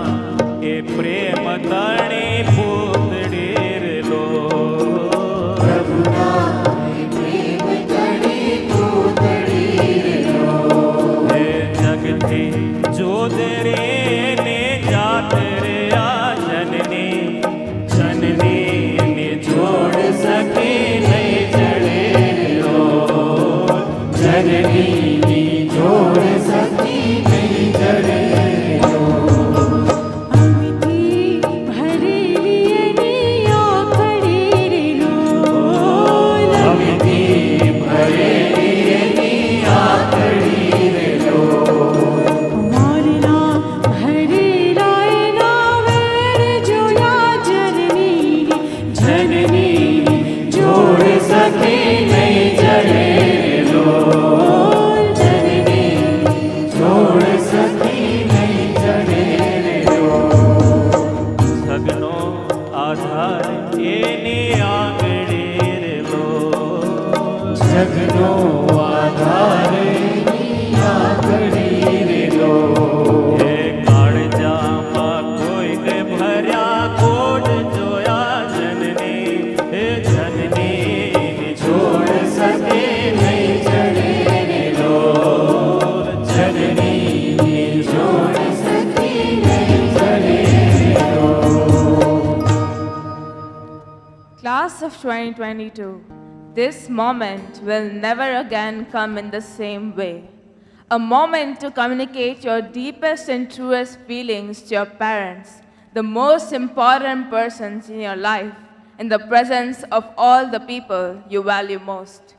हे प्रेम तणी पूतड़ी लो प्रभु ना हे प्रेम तणी पूतड़ी लो हे जगती जो तेरे ने जाते जननी छोड़ सकी नहीं जड़े लो अमिती भरे लिए निया खड़ी रे लो अमिती भरे लिए निया खड़ी रे लो मारना भरे राय ना वेर जो या जननी जननी छोड़ सकी नहीं जड़े जननी छोड़ सकी नहीं जड़े लो सगनो आधार एने आंगड़े लो सगनो आधार एने आंगड़े लो हे काळजा मा कोई ने भर्या कोट जोया जननी हे जननी छोड़ सके नहीं जड़े लो जननी छोड़ सके नहीं जड़े लो Class of 2022, this moment will never again come in the same way. A moment to communicate your deepest and truest feelings to your parents, the most important persons in your life, in the presence of all the people you value most.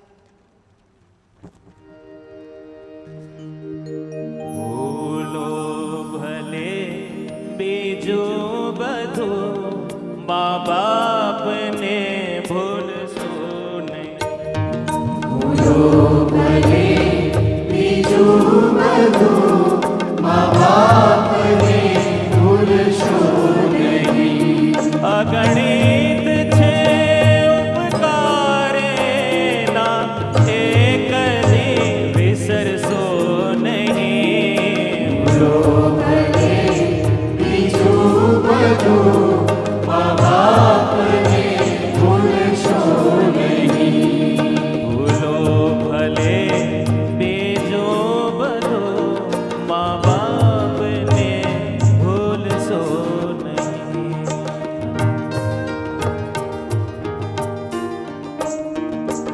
माँ बाप ने भूल सो नहीं भूलो भले बीजू बधू माँ बाप ने भूल सो नहीं अगणित छे उपकारे ना एक विसर सो नहीं भूलो भले बीजू बधू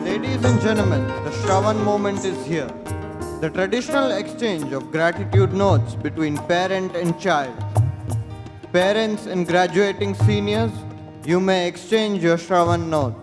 Ladies and gentlemen, the Shravan moment is here. The traditional exchange of gratitude notes between parent and child. Parents and graduating seniors, you may exchange your Shravan notes.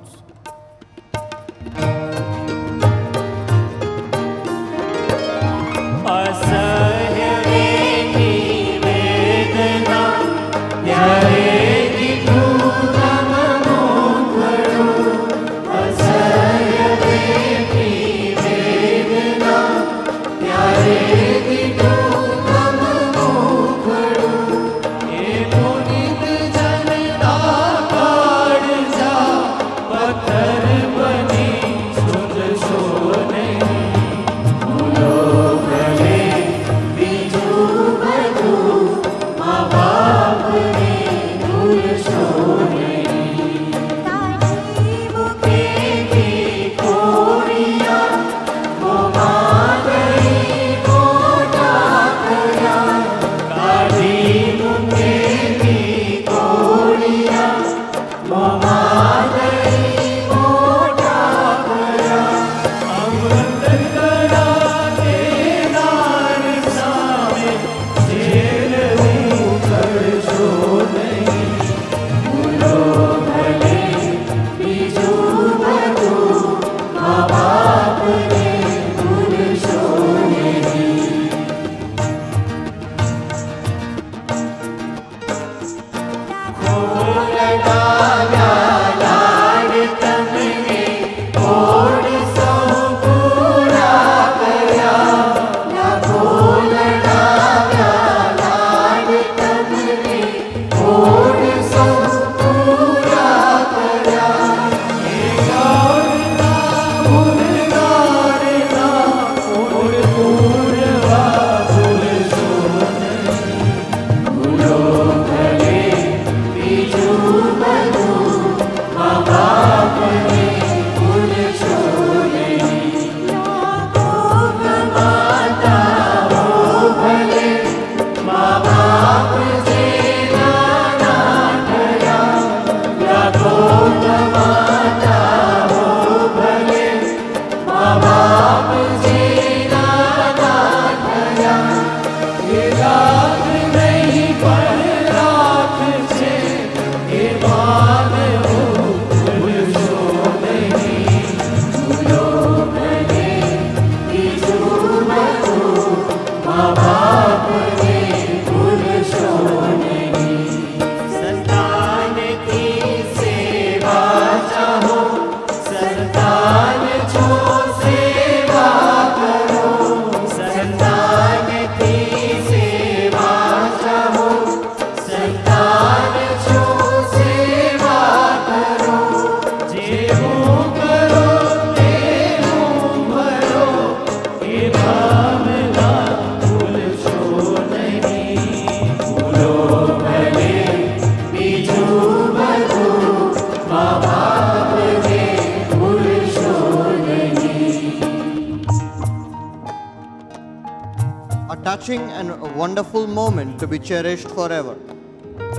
Touching and a wonderful moment to be cherished forever.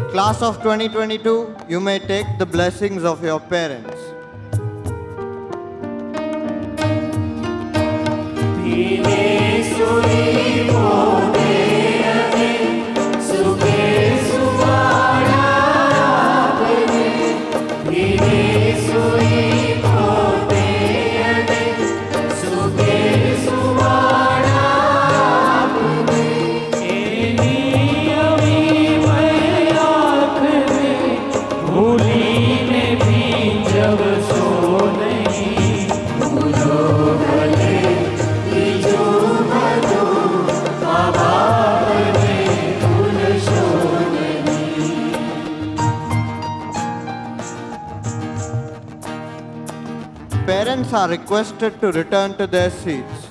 Class of 2022, you may take the blessings of your parents. He Parents are requested to return to their seats.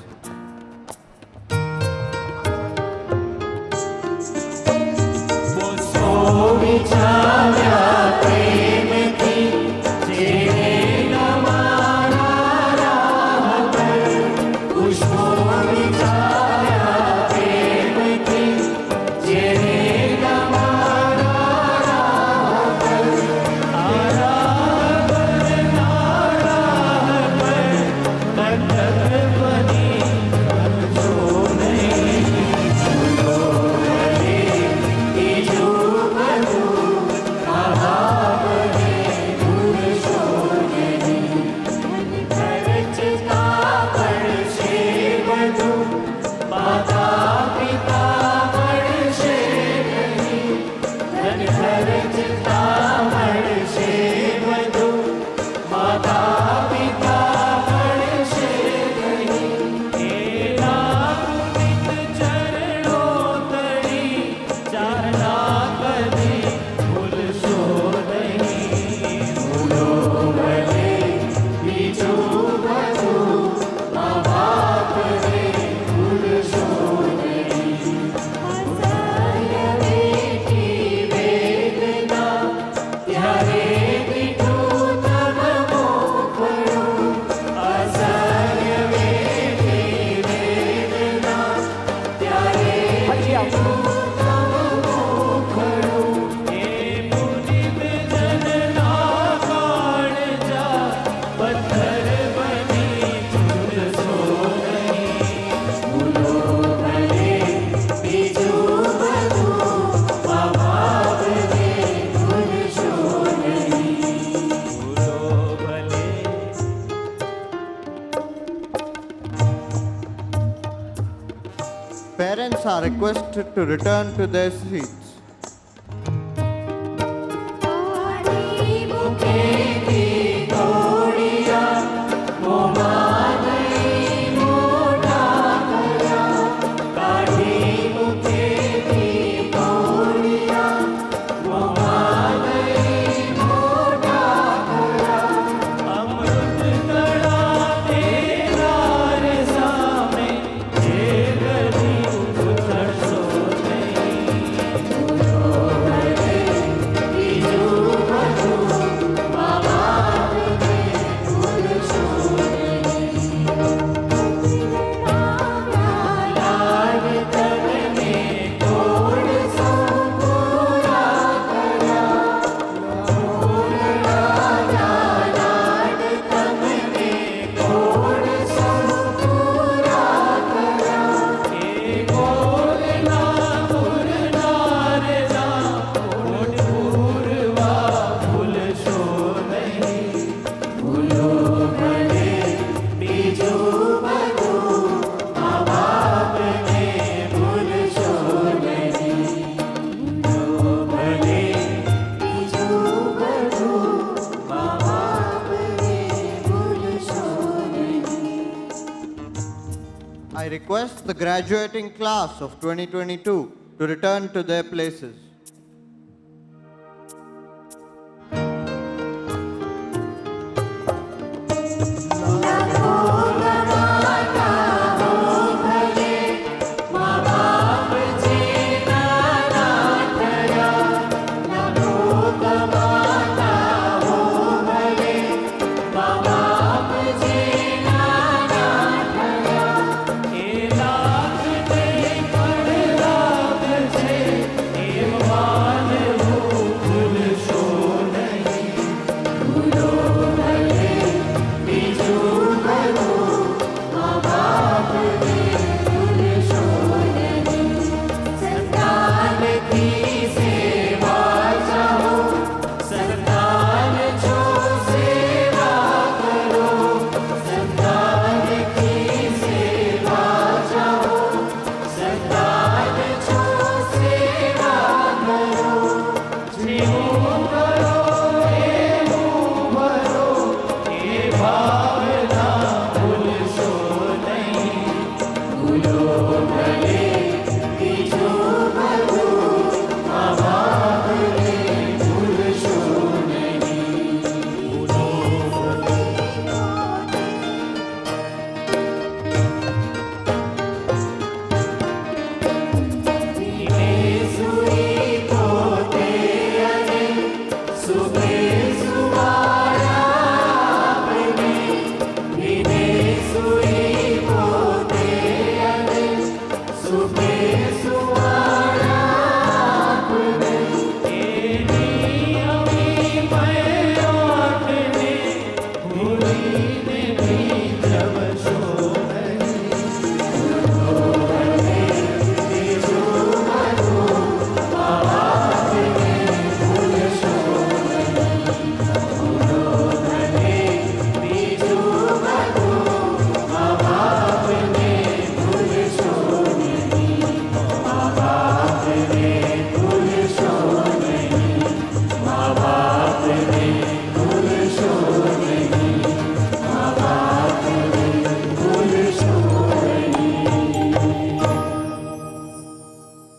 Parents are requested to return to their seats. I request the graduating class of 2022 to return to their places.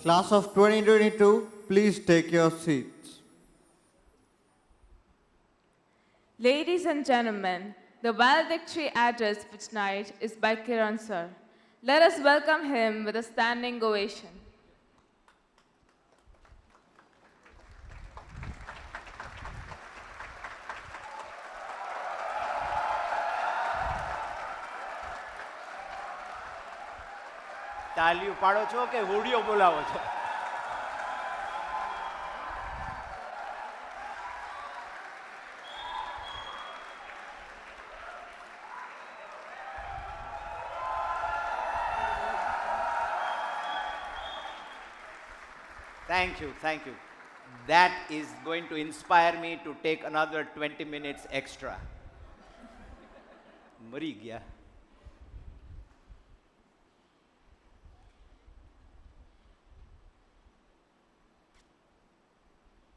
Class of 2022, please take your seats. Ladies and gentlemen, the valedictory address for tonight is by Kiran sir. Let us welcome him with a standing ovation. તાલીઓ પાડો છો કે હુડિયો બોલાવો છો? Thank you, thank you. That is going to inspire me to take another 20 minutes extra. મરી ગયા.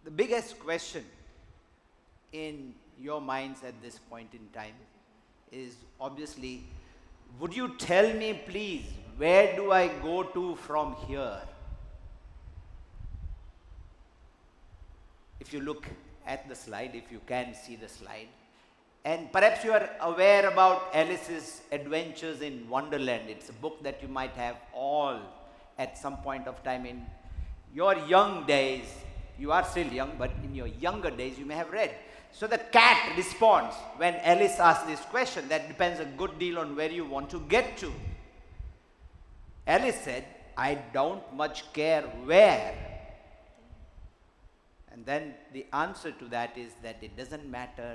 The biggest question in your minds at this point in time is obviously, would you tell me please, where do I go to from here? If you look at the slide, if you can see the slide, and perhaps you are aware about Alice's Adventures in Wonderland. It's a book that you might have all at some point of time in your young days. You are still young, but in your younger days you may have read. So the cat responds when Alice asks this question. That depends a good deal on where you want to get to. Alice said, I don't much care where. And then the answer to that is that it doesn't matter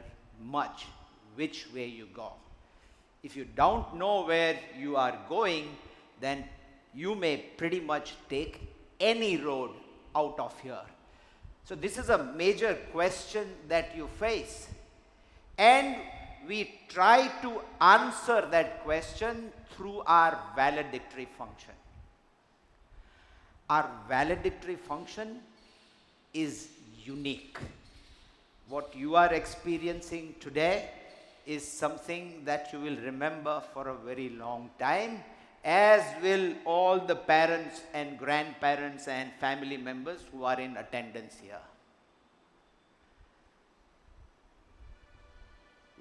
much which way you go. If you don't know where you are going, then you may pretty much take any road out of here. So this is a major question that you face. And we try to answer that question through our valedictory function. Our valedictory function is unique. What you are experiencing today is something that you will remember for a very long time, as will all the parents and grandparents and family members who are in attendance here.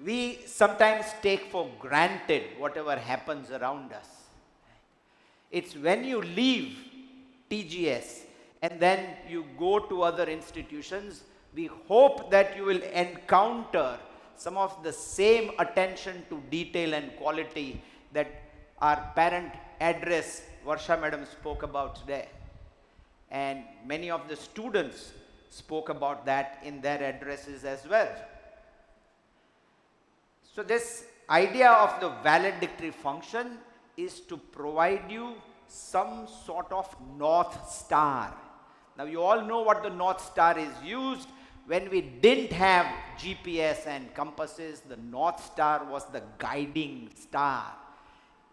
We sometimes take for granted whatever happens around us. It's when you leave TGES and then you go to other institutions, we hope that you will encounter some of the same attention to detail and quality that our parent address, Varsha Madam, spoke about today. And many of the students spoke about that in their addresses as well. So this idea of the valedictory function is to provide you some sort of North Star. Now you all know what the North Star is used. When we didn't have GPS and compasses, the North Star was the guiding star.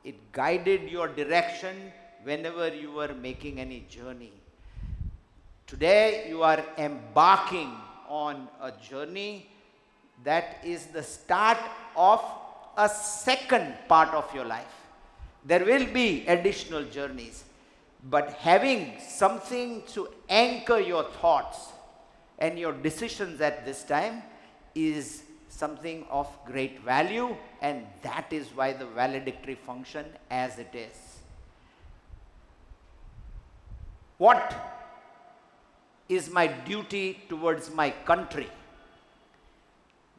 It guided your direction whenever you were making any journey. Today you are embarking on a journey that is the start of a second part of your life. There will be additional journeys, but having something to anchor your thoughts and your decisions at this time is something of great value, and that is why the valedictory function as it is. What is my duty towards my country?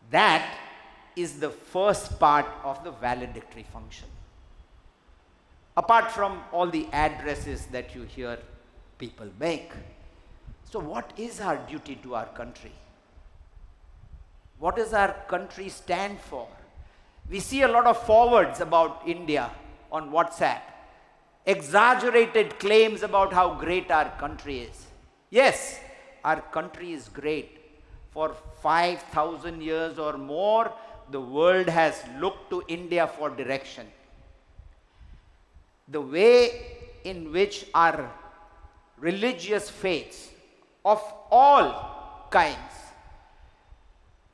That is the first part of the valedictory function. Apart from all the addresses that you hear people make. So what is our duty to our country? What does our country stand for? We see a lot of forwards about India on WhatsApp. Exaggerated claims about how great our country is. Yes, our country is great. For 5,000 years or more, the world has looked to India for direction. The way in which our religious faiths of all kinds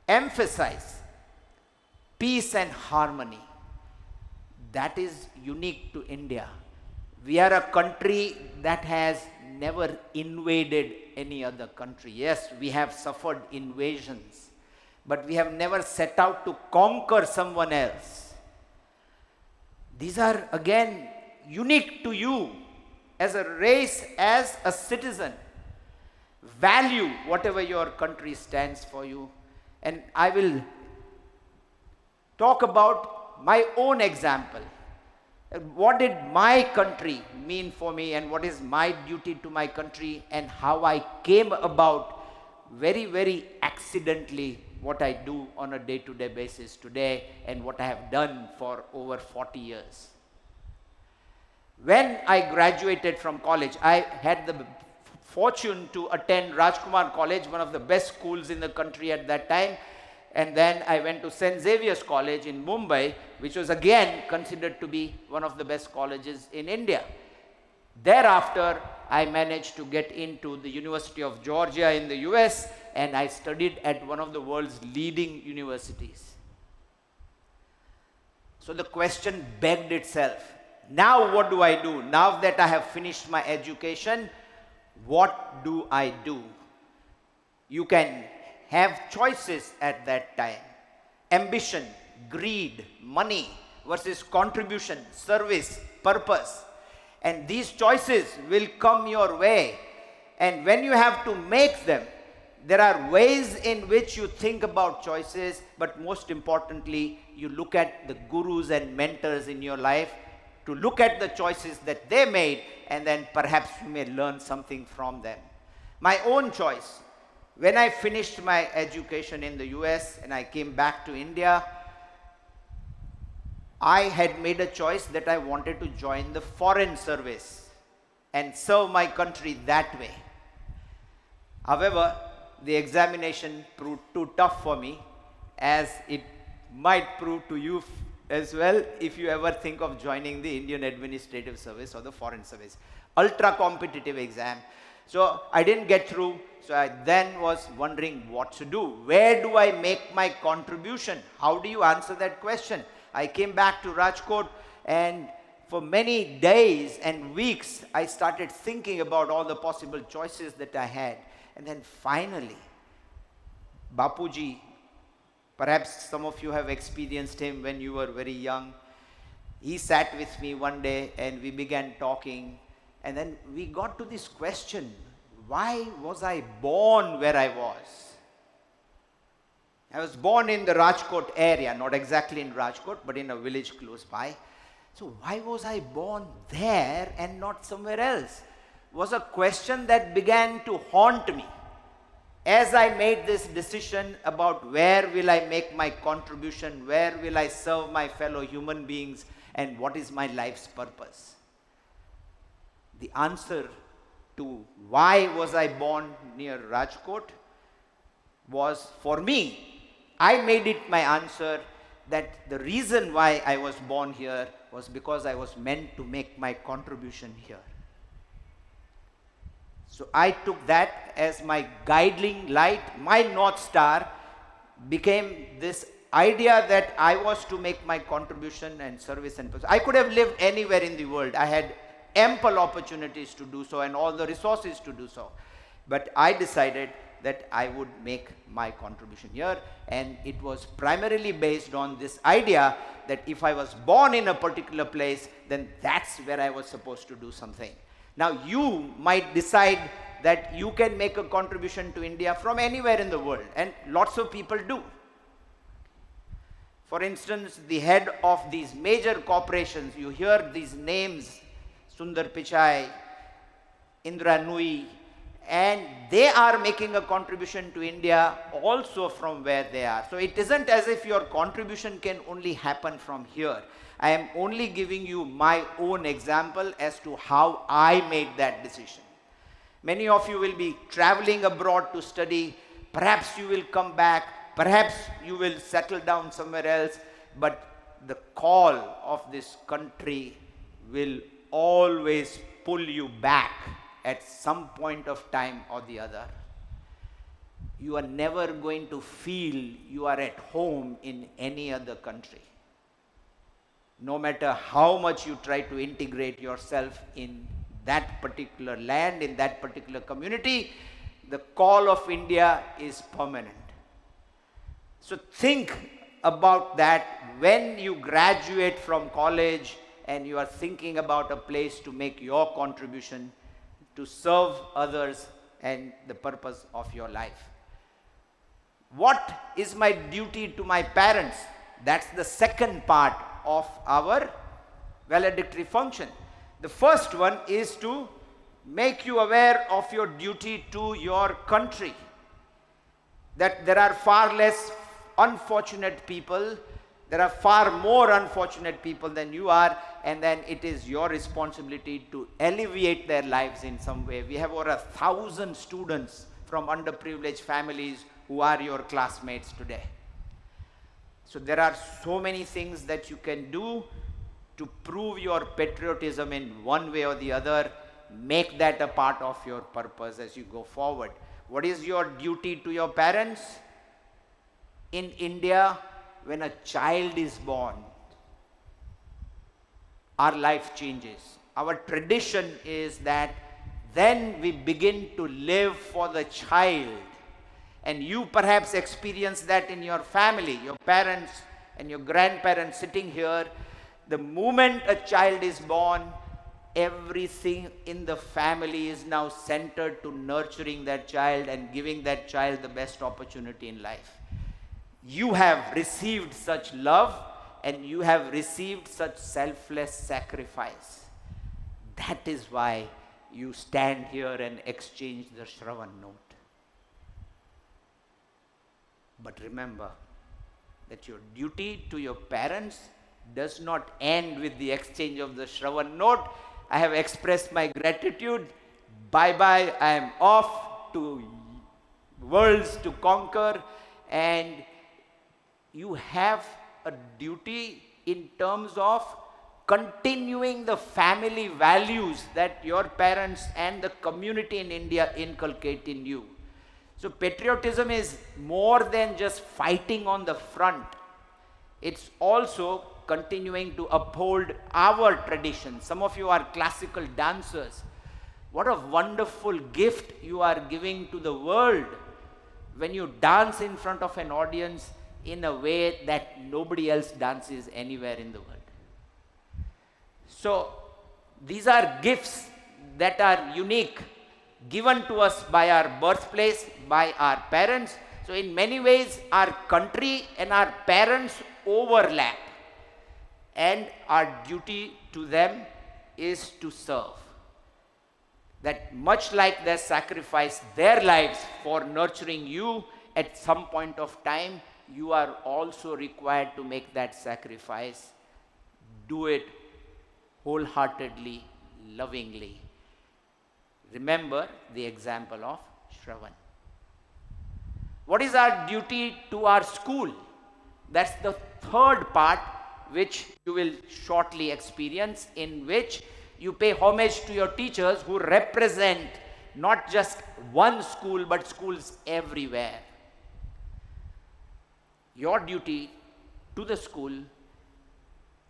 emphasize peace and harmony, that is unique to India. We are a country that has never invaded any other country. Yes, we have suffered invasions, but we have never set out to conquer someone else. These are again unique to you as a race, as a citizen. Value whatever your country stands for you. And I will talk about my own example. What did my country mean for me, and what is my duty to my country, and how I came about very, very accidentally what I do on a day-to-day basis today, and what I have done for over 40 years. When I graduated from college, I had the fortune to attend Rajkumar College, one of the best schools in the country at that time. And then I went to St. Xavier's College in Mumbai, which was again considered to be one of the best colleges in India. Thereafter, I managed to get into the University of Georgia in the US, and I studied at one of the world's leading universities. So the question begged itself, now what do I do? Now that I have finished my education, what do I do? You can have choices at that time. Ambition, greed, money versus contribution, service, purpose. And these choices will come your way. And when you have to make them, there are ways in which you think about choices, but most importantly, you look at the gurus and mentors in your life to look at the choices that they made, and then perhaps you may learn something from them. My own choice. When I finished my education in the US and I came back to India, I had made a choice that I wanted to join the foreign service and serve my country that way. However, the examination proved too tough for me, as it might prove to you as well if you ever think of joining the Indian Administrative Service or the Foreign Service. Ultra competitive exam. So I didn't get through. So I then was wondering what to do. Where do I make my contribution? How do you answer that question? I came back to Rajkot, and for many days and weeks, I started thinking about all the possible choices that I had. And then finally, Bapuji, perhaps some of you have experienced him when you were very young. He sat with me one day and we began talking. And then we got to this question, why was I born where I was? I was born in the Rajkot area, not exactly in Rajkot, but in a village close by. So why was I born there and not somewhere else? Was a question that began to haunt me as I made this decision about where will I make my contribution, where will I serve my fellow human beings, and what is my life's purpose. The answer to why was I born near Rajkot was, for me, I made it my answer that the reason why I was born here was because I was meant to make my contribution here. So I took that as my guiding light. My North Star became this idea that I was to make my contribution and service and purpose. I could have lived anywhere in the world. I had ample opportunities to do so and all the resources to do so. But I decided that I would make my contribution here, and it was primarily based on this idea that if I was born in a particular place, then that's where I was supposed to do something. Now you might decide that you can make a contribution to India from anywhere in the world, and lots of people do. For instance, the head of these major corporations, you hear these names, Sundar Pichai, Indra Nui, and they are making a contribution to India also from where they are. So it isn't as if your contribution can only happen from here. I am only giving you my own example as to how I made that decision. Many of you will be traveling abroad to study. Perhaps you will come back. Perhaps you will settle down somewhere else. But the call of this country will always pull you back at some point of time or the other. You are never going to feel you are at home in any other country, no matter how much you try to integrate yourself in that particular land, in that particular community, the call of India is permanent. So think about that when you graduate from college and you are thinking about a place to make your contribution to serve others and the purpose of your life. What is my duty to my parents? That's the second part of our valedictory function. The first one is to make you aware of your duty to your country. That there are far less unfortunate people, there are far more unfortunate people than you are, and then it is your responsibility to alleviate their lives in some way. We have over 1,000 students from underprivileged families who are your classmates today. So there are so many things that you can do to prove your patriotism in one way or the other. Make that a part of your purpose as you go forward. What is your duty to your parents? In India, when a child is born, our life changes. Our tradition is that then we begin to live for the child. And you perhaps experience that in your family, your parents and your grandparents sitting here. The moment a child is born, everything in the family is now centered to nurturing that child and giving that child the best opportunity in life. You have received such love and you have received such selfless sacrifice. That is why you stand here and exchange the Shravan note. But remember that your duty to your parents does not end with the exchange of the Shravan note. I have expressed my gratitude. Bye-bye. I am off to worlds to conquer. And you have a duty in terms of continuing the family values that your parents and the community in India inculcate in you. So patriotism is more than just fighting on the front. It's also continuing to uphold our tradition. Some of you are classical dancers. What a wonderful gift you are giving to the world when you dance in front of an audience in a way that nobody else dances anywhere in the world. So these are gifts that are unique, given to us by our birthplace, by our parents. So in many ways, our country and our parents overlap. And our duty to them is to serve. That much like they sacrificed their lives for nurturing you, at some point of time, you are also required to make that sacrifice. Do it wholeheartedly, lovingly. Remember the example of Shravan. What is our duty to our school? That's the third part, which you will shortly experience, in which you pay homage to your teachers who represent not just one school, but schools everywhere. Your duty to the school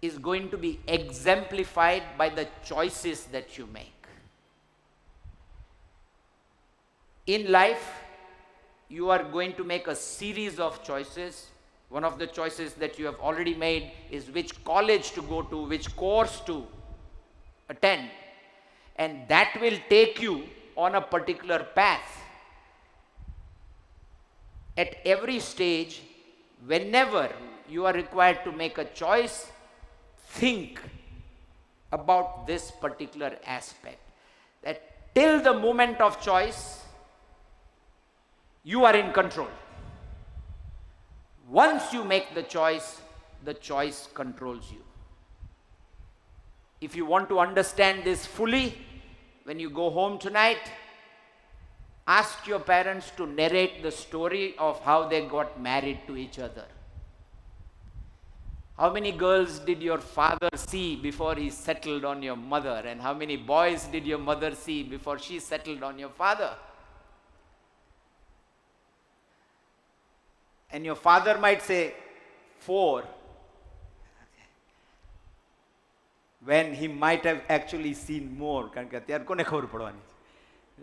is going to be exemplified by the choices that you make. In life, you are going to make a series of choices. One of the choices that you have already made is which college to go to, which course to attend. And that will take you on a particular path. At every stage, whenever you are required to make a choice, think about this particular aspect. That till the moment of choice, you are in control. Once you make the choice controls you. If you want to understand this fully, when you go home tonight, ask your parents to narrate the story of how they got married to each other. How many girls did your father see before he settled on your mother? And how many boys did your mother see before she settled on your father? And your father might say, 4. when he might have actually seen more.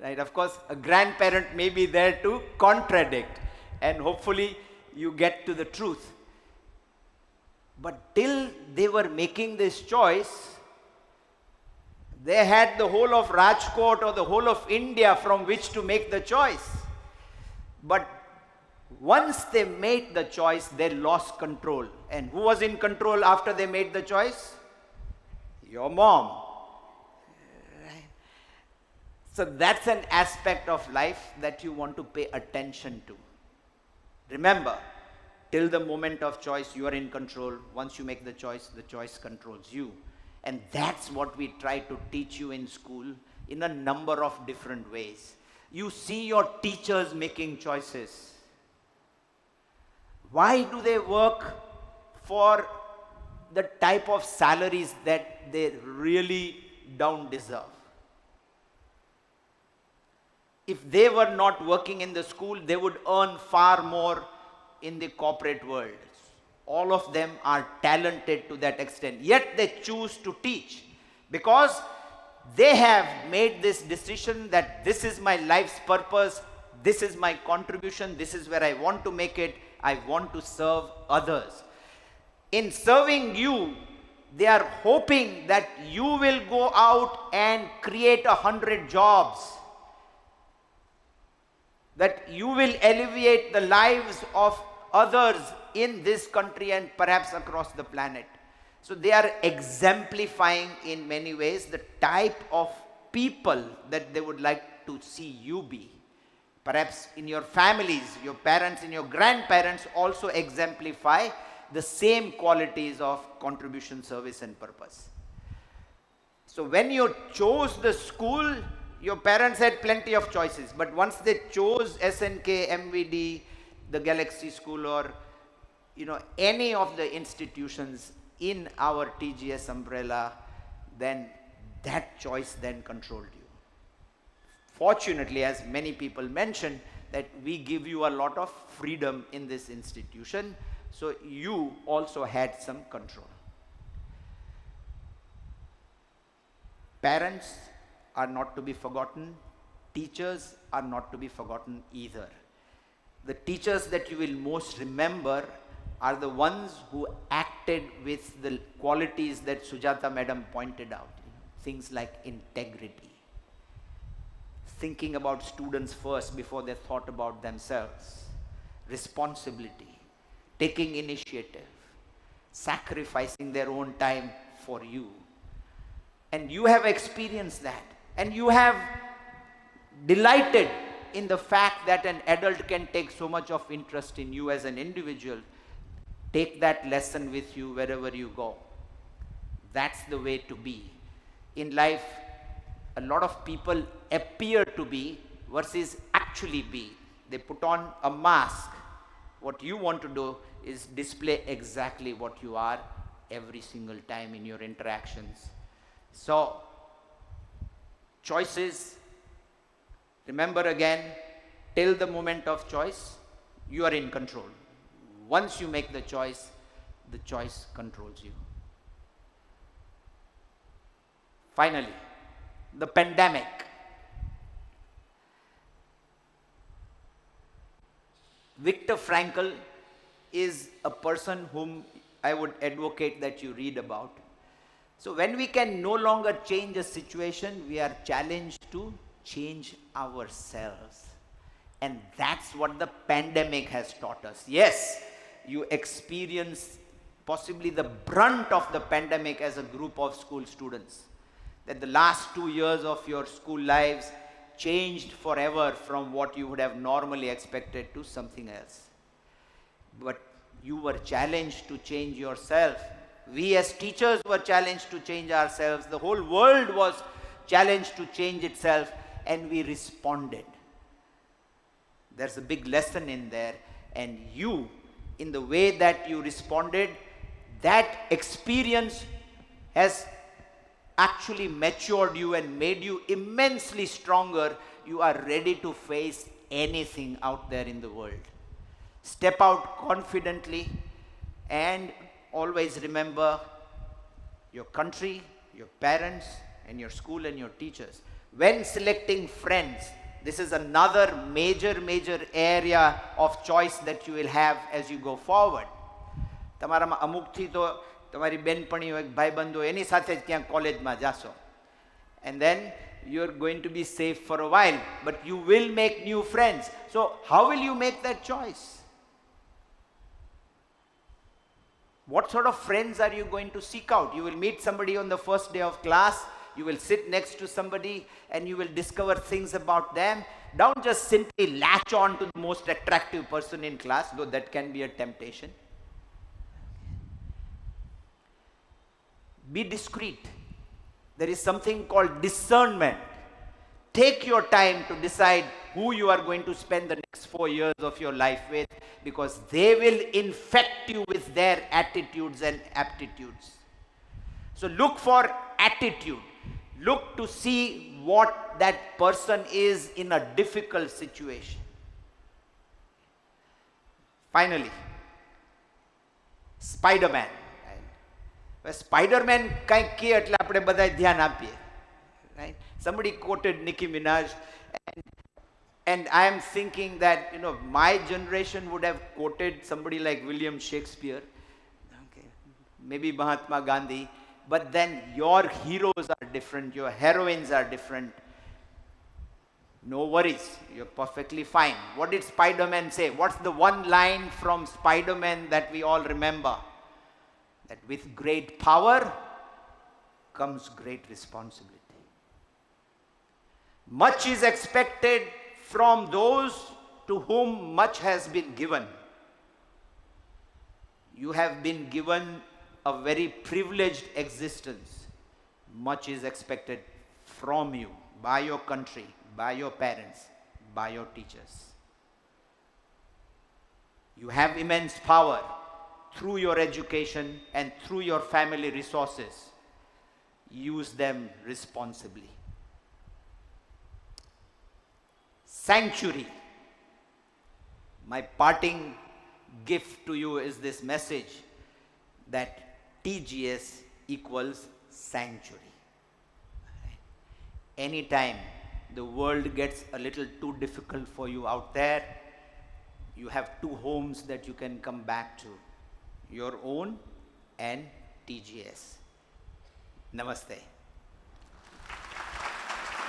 Right? Of course, a grandparent may be there to contradict, and hopefully you get to the truth. But till they were making this choice, they had the whole of Rajkot or the whole of India from which to make the choice. But once they made the choice, they lost control. And who was in control after they made the choice? Your mom. Right? So that's an aspect of life that you want to pay attention to. Remember, till the moment of choice, you are in control. Once you make the choice controls you. And that's what we try to teach you in school in a number of different ways. You see your teachers making choices. Why do they work for the type of salaries that they really don't deserve? If they were not working in the school, they would earn far more in the corporate world. All of them are talented to that extent. Yet they choose to teach because they have made this decision that this is my life's purpose, this is my contribution, this is where I want to make it, I want to serve others. In serving you, they are hoping that you will go out and create 100 jobs, that you will alleviate the lives of others in this country and perhaps across the planet. So they are exemplifying in many ways the type of people that they would like to see you be. Perhaps in your families, your parents and your grandparents also exemplify the same qualities of contribution, service and purpose. So when you chose the school, your parents had plenty of choices, but once they chose SNK, MVD, the Galaxy School, or any of the institutions in our TGS umbrella, then that choice then controlled you. Fortunately, as many people mentioned, that we give you a lot of freedom in this institution, so you also had some control. Parents are not to be forgotten. Teachers are not to be forgotten either. The teachers that you will most remember are the ones who acted with the qualities that Sujata madam pointed out. Things like integrity, thinking about students first before they thought about themselves, responsibility, taking initiative, sacrificing their own time for you. And you have experienced that, and you have delighted in the fact that an adult can take so much of interest in you as an individual. Take that lesson with you wherever you go. That's the way to be. In life, a lot of people appear to be versus actually be. They put on a mask. What you want to do is display exactly what you are every single time in your interactions. So, choices, remember again, till the moment of choice, you are in control. Once you make the choice controls you. Finally, the pandemic. Viktor Frankl is a person whom I would advocate that you read about. So when we can no longer change a situation, we are challenged to change ourselves. And that's what the pandemic has taught us. Yes, you experience possibly the brunt of the pandemic as a group of school students. That the last 2 years of your school lives changed forever from what you would have normally expected to something else. But you were challenged to change yourself. We as teachers were challenged to change ourselves. The whole world was challenged to change itself, and we responded. There's a big lesson in there, and you, in the way that you responded, that experience has actually matured you and made you immensely stronger. You are ready to face anything out there in the world. Step out confidently and always remember your country, your parents and your school and your teachers. When selecting friends, this is another major area of choice that you will have as you go forward. તમારામાં અમુકથી તો તમારી બેનપણી હોય ભાઈબંધ હોય એની સાથે જ ક્યાંક કોલેજમાં જાશો. And then you're going to be safe for a while, but you will make new friends. So how will you make that choice? What sort of friends are you going to seek out? You will meet somebody on the first day of class, you will sit next to somebody and you will discover things about them. Don't just simply latch on to the most attractive person in class, though that can be a temptation. Be discreet. There is something called discernment. Take your time to decide who you are going to spend the next 4 years of your life with, because they will infect you with their attitudes and aptitudes. So look for attitude. Look to see what that person is in a difficult situation. Finally, Spider-Man. Spider-Man કંઈક કહે એટલે આપણે બધા ધ્યાન આપીએ. Right? Somebody quoted Nicki Minaj, and I am thinking that, you know, my generation would have quoted somebody like William Shakespeare, okay, maybe Mahatma Gandhi, but then your heroes are different, your heroines are different. No worries, you're perfectly fine. What did Spider-Man say? What's the one line from Spider-Man that we all remember? That with great power comes great responsibility. Much is expected from those to whom much has been given. You have been given a very privileged existence. Much is expected from you, by your country, by your parents, by your teachers. You have immense power through your education and through your family resources. Use them responsibly. Sanctuary. My parting gift to you is this message that TGS equals sanctuary. Anytime the world gets a little too difficult for you out there, you have two homes that you can come back to. Your own and TGS. Namaste.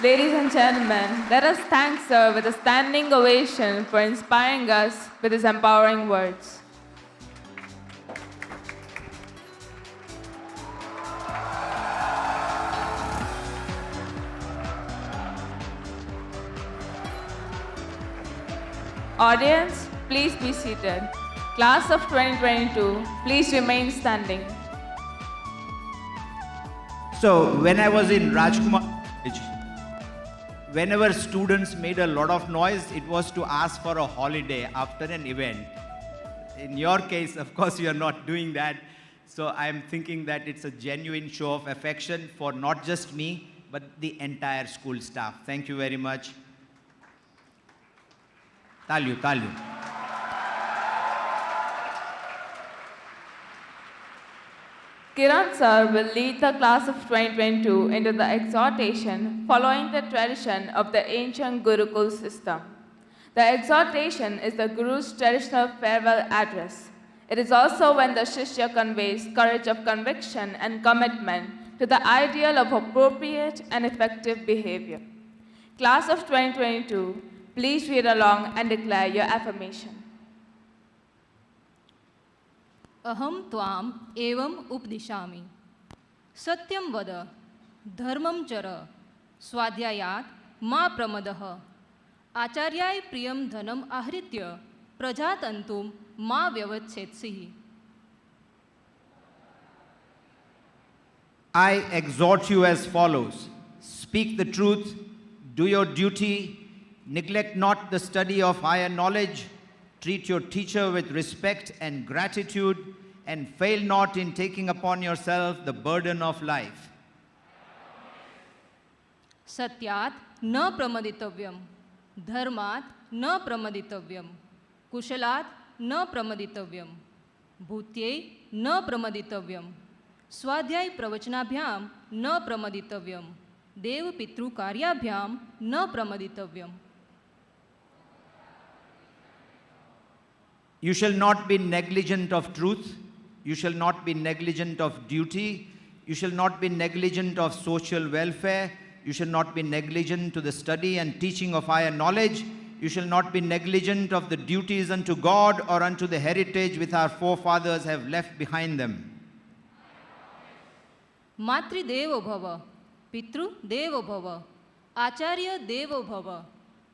Ladies and gentlemen, let us thank Sir with a standing ovation for inspiring us with his empowering words. Audience, please be seated. Class of 2022, please remain standing. So, when I was in Rajkumar College, whenever students made a lot of noise, it was to ask for a holiday after an event. In your case, of course, you are not doing that. So, I am thinking that it's a genuine show of affection for not just me, but the entire school staff. Thank you very much. Talyu, talyu. Kiran sir will lead the class of 2022 into the exhortation following the tradition of the ancient Gurukul system. The exhortation is the Guru's traditional farewell address. It is also when the Shishya conveys courage of conviction and commitment to the ideal of appropriate and effective behavior. Class of 2022, please read along and declare your affirmation. अहम त्वाम एवं उपदिशामि सत्यं वद धर्मं चर स्वाध्यायात् मा प्रमदः आचार्याय प्रियं धनम् आहृत्य प्रजातन्तुं मा व्यवच्छेत्सि. I exhort you as follows. Speak the truth, do your duty, neglect not the study of higher knowledge, treat your teacher with respect and gratitude, and fail not in taking upon yourself the burden of life. सत्यात् न प्रमदितव्यं धर्मात् न प्रमदितव्यं कुशलात् न प्रमदितव्यं भूत्यै न प्रमदितव्यं स्वाध्याय प्रवचनाभ्यां न प्रमदितव्यम देव पितृ कार्याभ्याम न प्रमदितव्यम. You shall not be negligent of truth. You shall not be negligent of duty. You shall not be negligent of social welfare. You shall not be negligent to the study and teaching of higher knowledge. You shall not be negligent of the duties unto God or unto the heritage which our forefathers have left behind them. मातृदेवो भव, पितृ देवो भव, आचार्य देवो भव,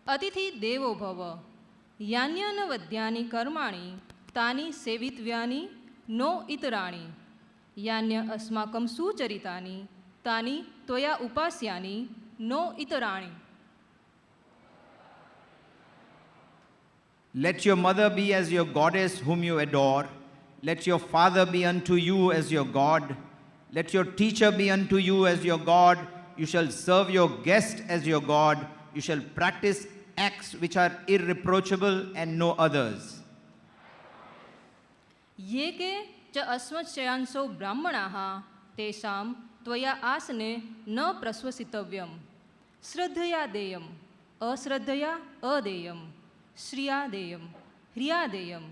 अतिथि देवो भव, यान्यनवद्यानि कर्माणि तानि सेवितव्यानि नो इतराणि, यान्य अस्माकं सुचरितानि तानि त्वया उपास्यानि no इतराणि. Let your mother be as your goddess whom you adore. Let your father be unto you as your God. Let your teacher be unto you as your God. You shall serve your guest as your God. You shall practice acts which are irreproachable and no others. ये के च अस्मच्छयांसो ब्राह्मणाः तेषां त्वया आसने न प्रश्वसितव्यं. श्रद्धया देयम्, अश्रद्धया अदेयम्, श्रिया देयम्, ह्रिया देयम्,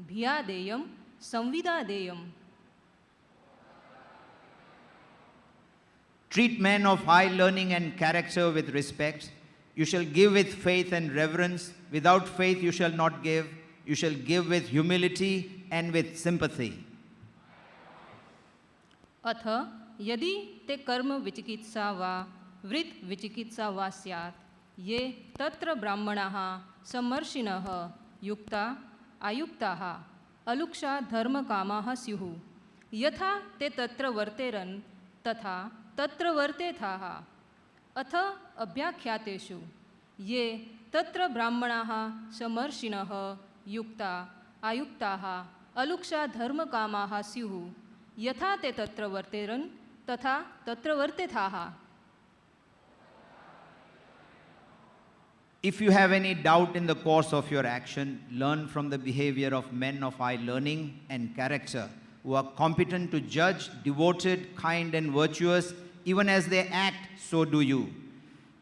भिया देयम्, संविदा देयम्. Treat men of high learning and character with respect. You shall give with faith and reverence. Without faith you shall not give. You shall give with humility and with sympathy. अथ यदि ते कर्म विचिकित्सा वा वृत् विचिकित्सा वा स्यात्, ये तत्र ब्राह्मणाः समर्षिणः युक्ता आयुक्ताः अलुक्षा धर्मकामाः स्युः. यथा ते तत्र वर्तेरन् तथा तत्र वर्तेथाः. अथ अभ्याख्यातेषु ये तत्र ब्राह्मणाः समर्षिणः युक्ता आयुक्ताः अलुक्षा धर्मकामाः स्युः. यथा ते तत्र वर्तेरन् तथा तत्र वर्तेथाः. If you have any doubt in the course of your action, learn from the behavior of men of high learning and character, who are competent to judge, devoted, kind and virtuous. Even as they act, so do you.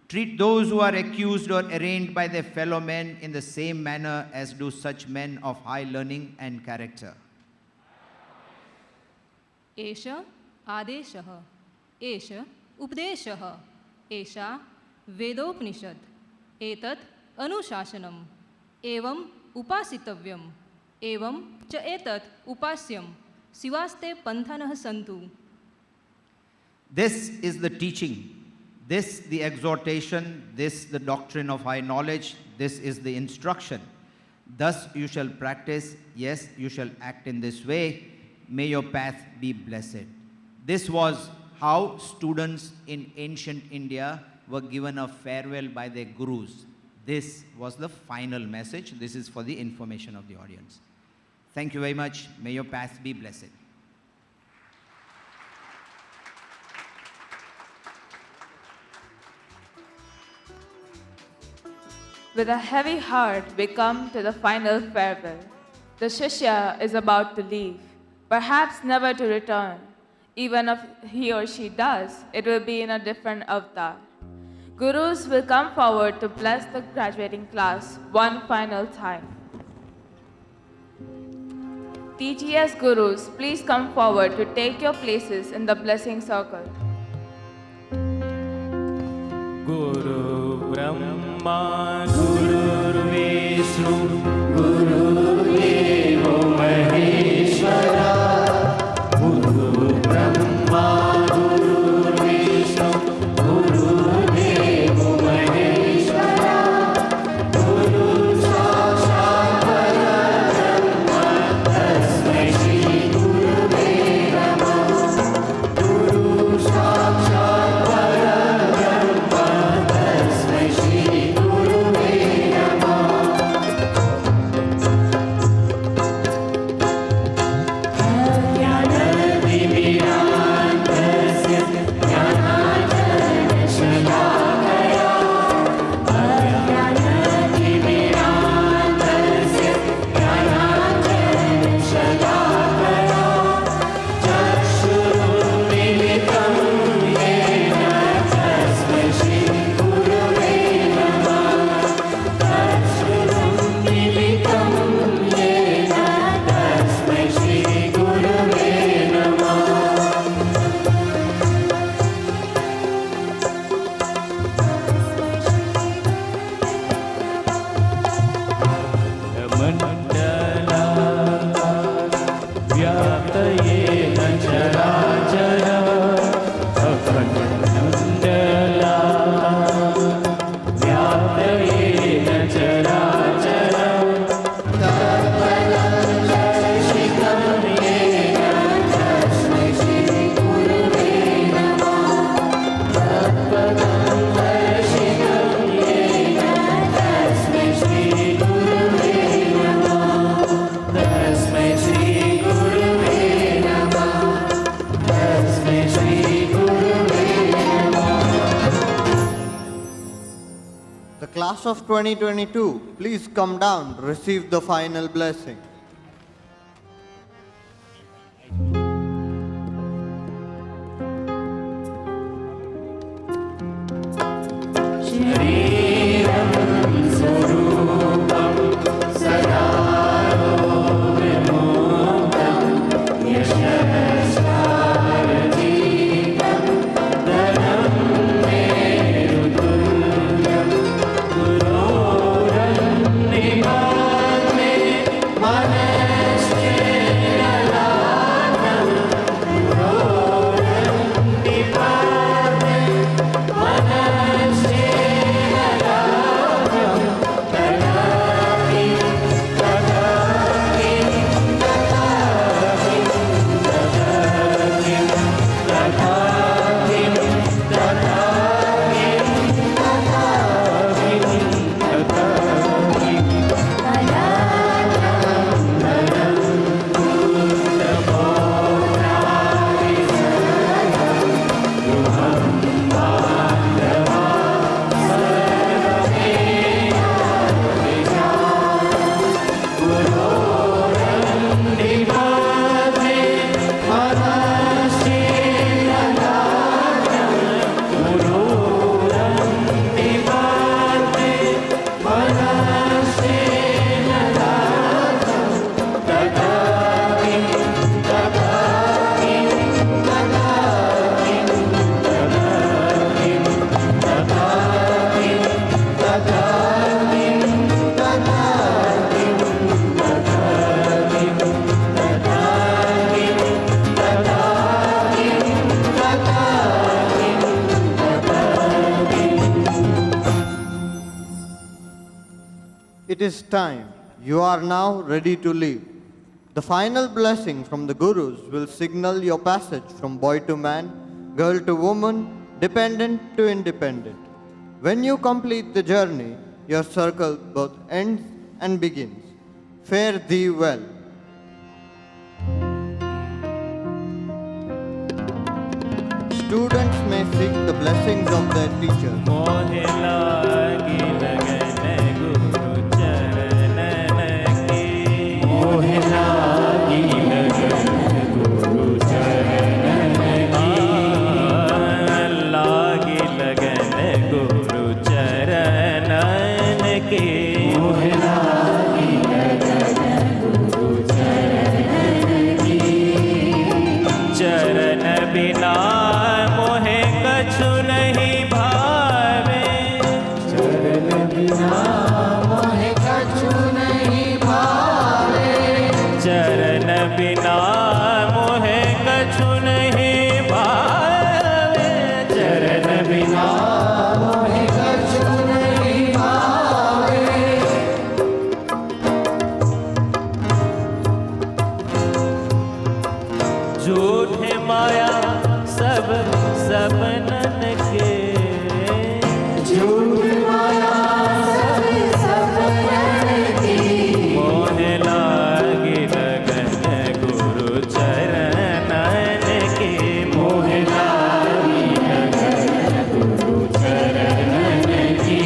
Treat those who are accused or arraigned by their fellow men in the same manner as do such men of high learning and character. एष आदेशः, एष उपदेशः, एषा वेदोपनिषत्, एतत् अनुशासनम्, एवं उपासितव्यम्, एवं च एतत् उपास्यम्, शिवास्ते पन्थानः सन्तु. This is the teaching, this the exhortation, this the doctrine of high knowledge, this is the instruction. Thus you shall practice, yes, you shall act in this way. May your path be blessed. This was how students in ancient India were given a farewell by their gurus. This was the final message. This is for the information of the audience. Thank you very much. May your path be blessed. With a heavy heart, we come to the final farewell. The Shishya is about to leave, perhaps never to return. Even if he or she does, it will be in a different avatar. Gurus will come forward to bless the graduating class one final time. TGES Gurus, please come forward to take your places in the blessing circle. Guru Brahma Guru Vishnu Guru Devo Maheshwara Guru Brahma Guru Vishnu Guru Devo Maheshwara Guru Sakshat Parabrahma Tasmai Shri Gurave Namah Guru Sakshat Parabrahma Tasmai Shri Gurave Namah. class of 2022, please come down to receive the final blessing. It is time. You are now ready to leave. The final blessing from the Gurus will signal your passage from boy to man, girl to woman, dependent to independent. When you complete the journey, your circle both ends and begins. Fare thee well. Students may seek the blessings of their teachers. चरण बिना मोहे कछु नहीं भावे, चरण बिना मोहे कछु नहीं भावे, चरण बिना मोहे कछु नहीं भावे, चरण बिना मोहे कछु नहीं भावे। झूठे माया सब सपनन के, झूठ माया सब सपनन की, मोहे लागी लगन गुरु चरणन के, मोहे लागी लगन गुरु चरणन की।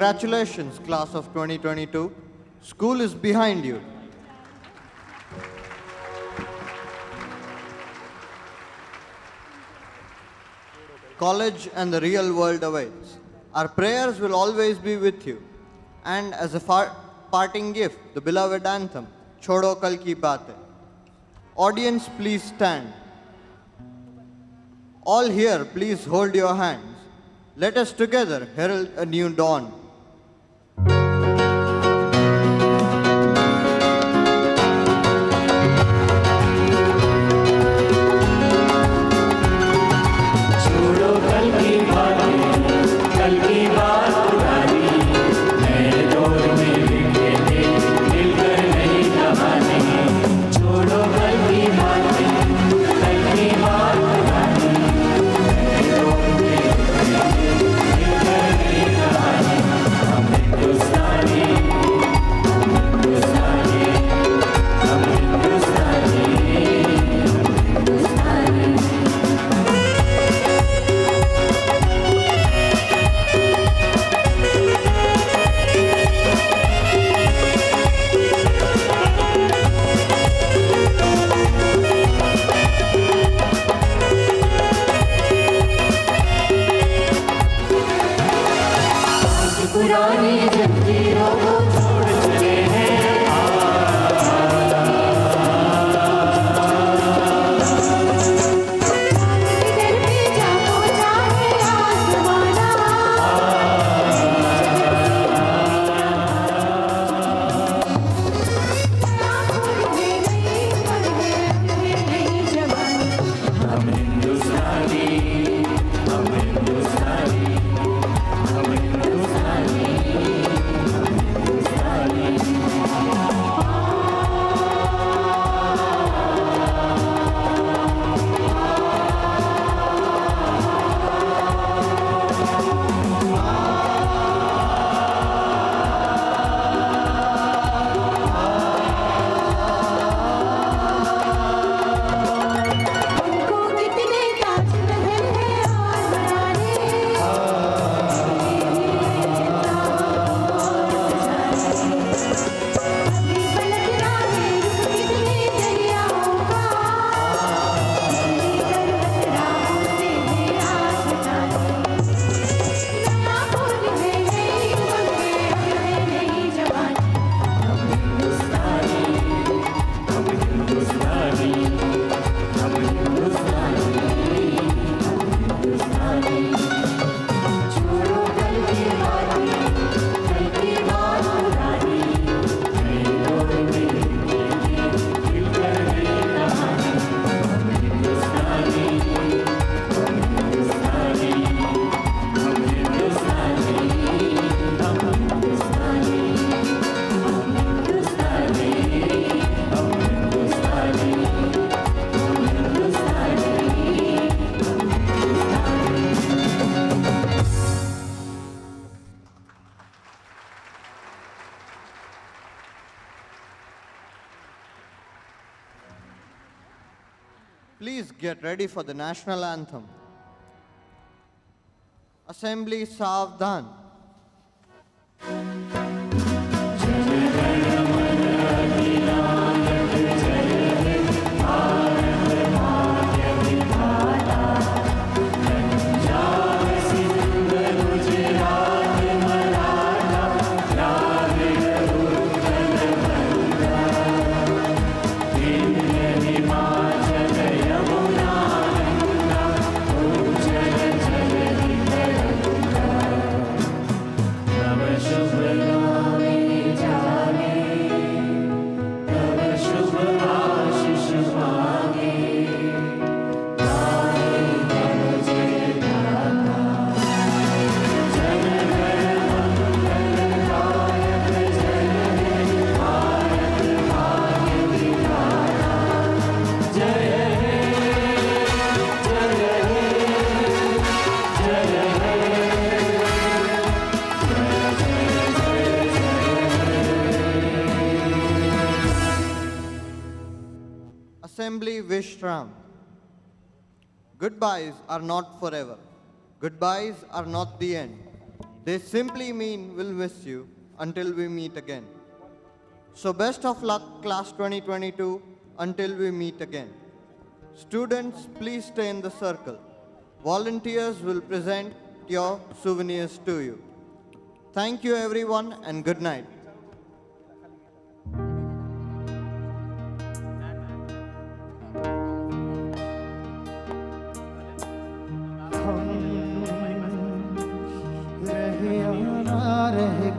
Congratulations, class of 2022. School is behind you. College and the real world awaits. Our prayers will always be with you. And as a parting gift, the beloved anthem, Chodo Kal Ki Baatein. Audience, please stand. All here, please hold your hands. Let us together herald a new dawn. Kali Please get ready for the national anthem. Assembly Savdhan. Assembly Vishram. Goodbyes are not forever. Goodbyes are not the end. They simply mean we'll miss you until we meet again. So best of luck, class 2022, until we meet again. Students, please stay in the circle. Volunteers will present your souvenirs to you. Thank you everyone and good night.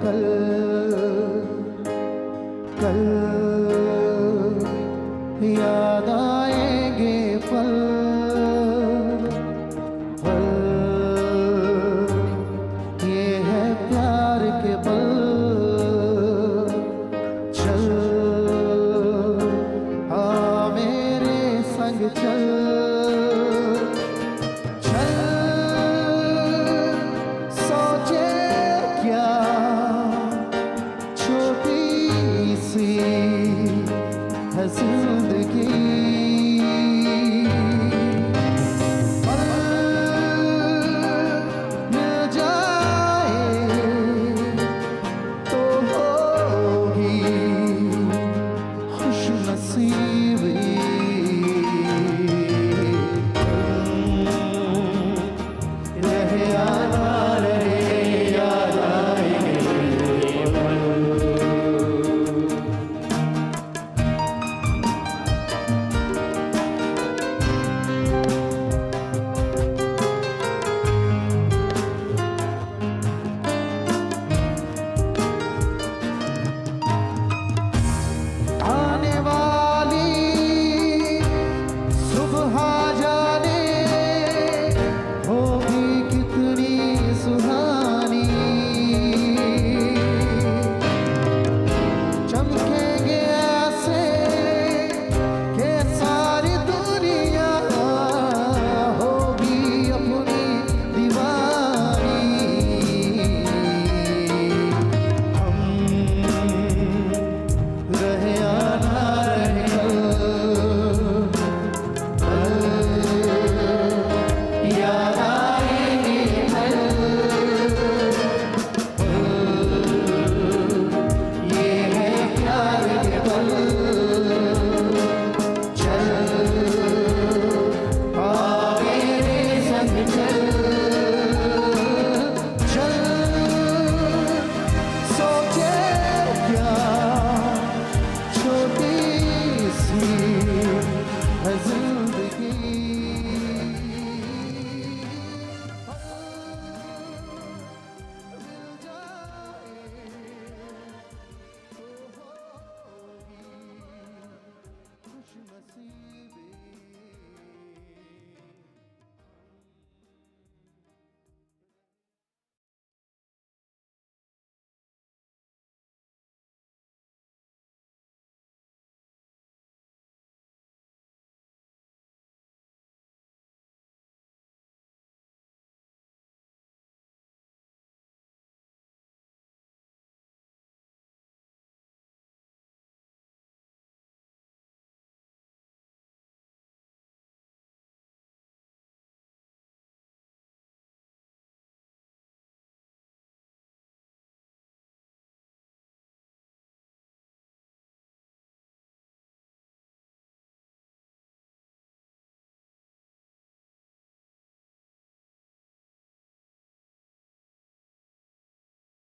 कल कल याद आएंगे पल पल ये है प्यार के पल चल आ मेरे संग चल खुश नसीब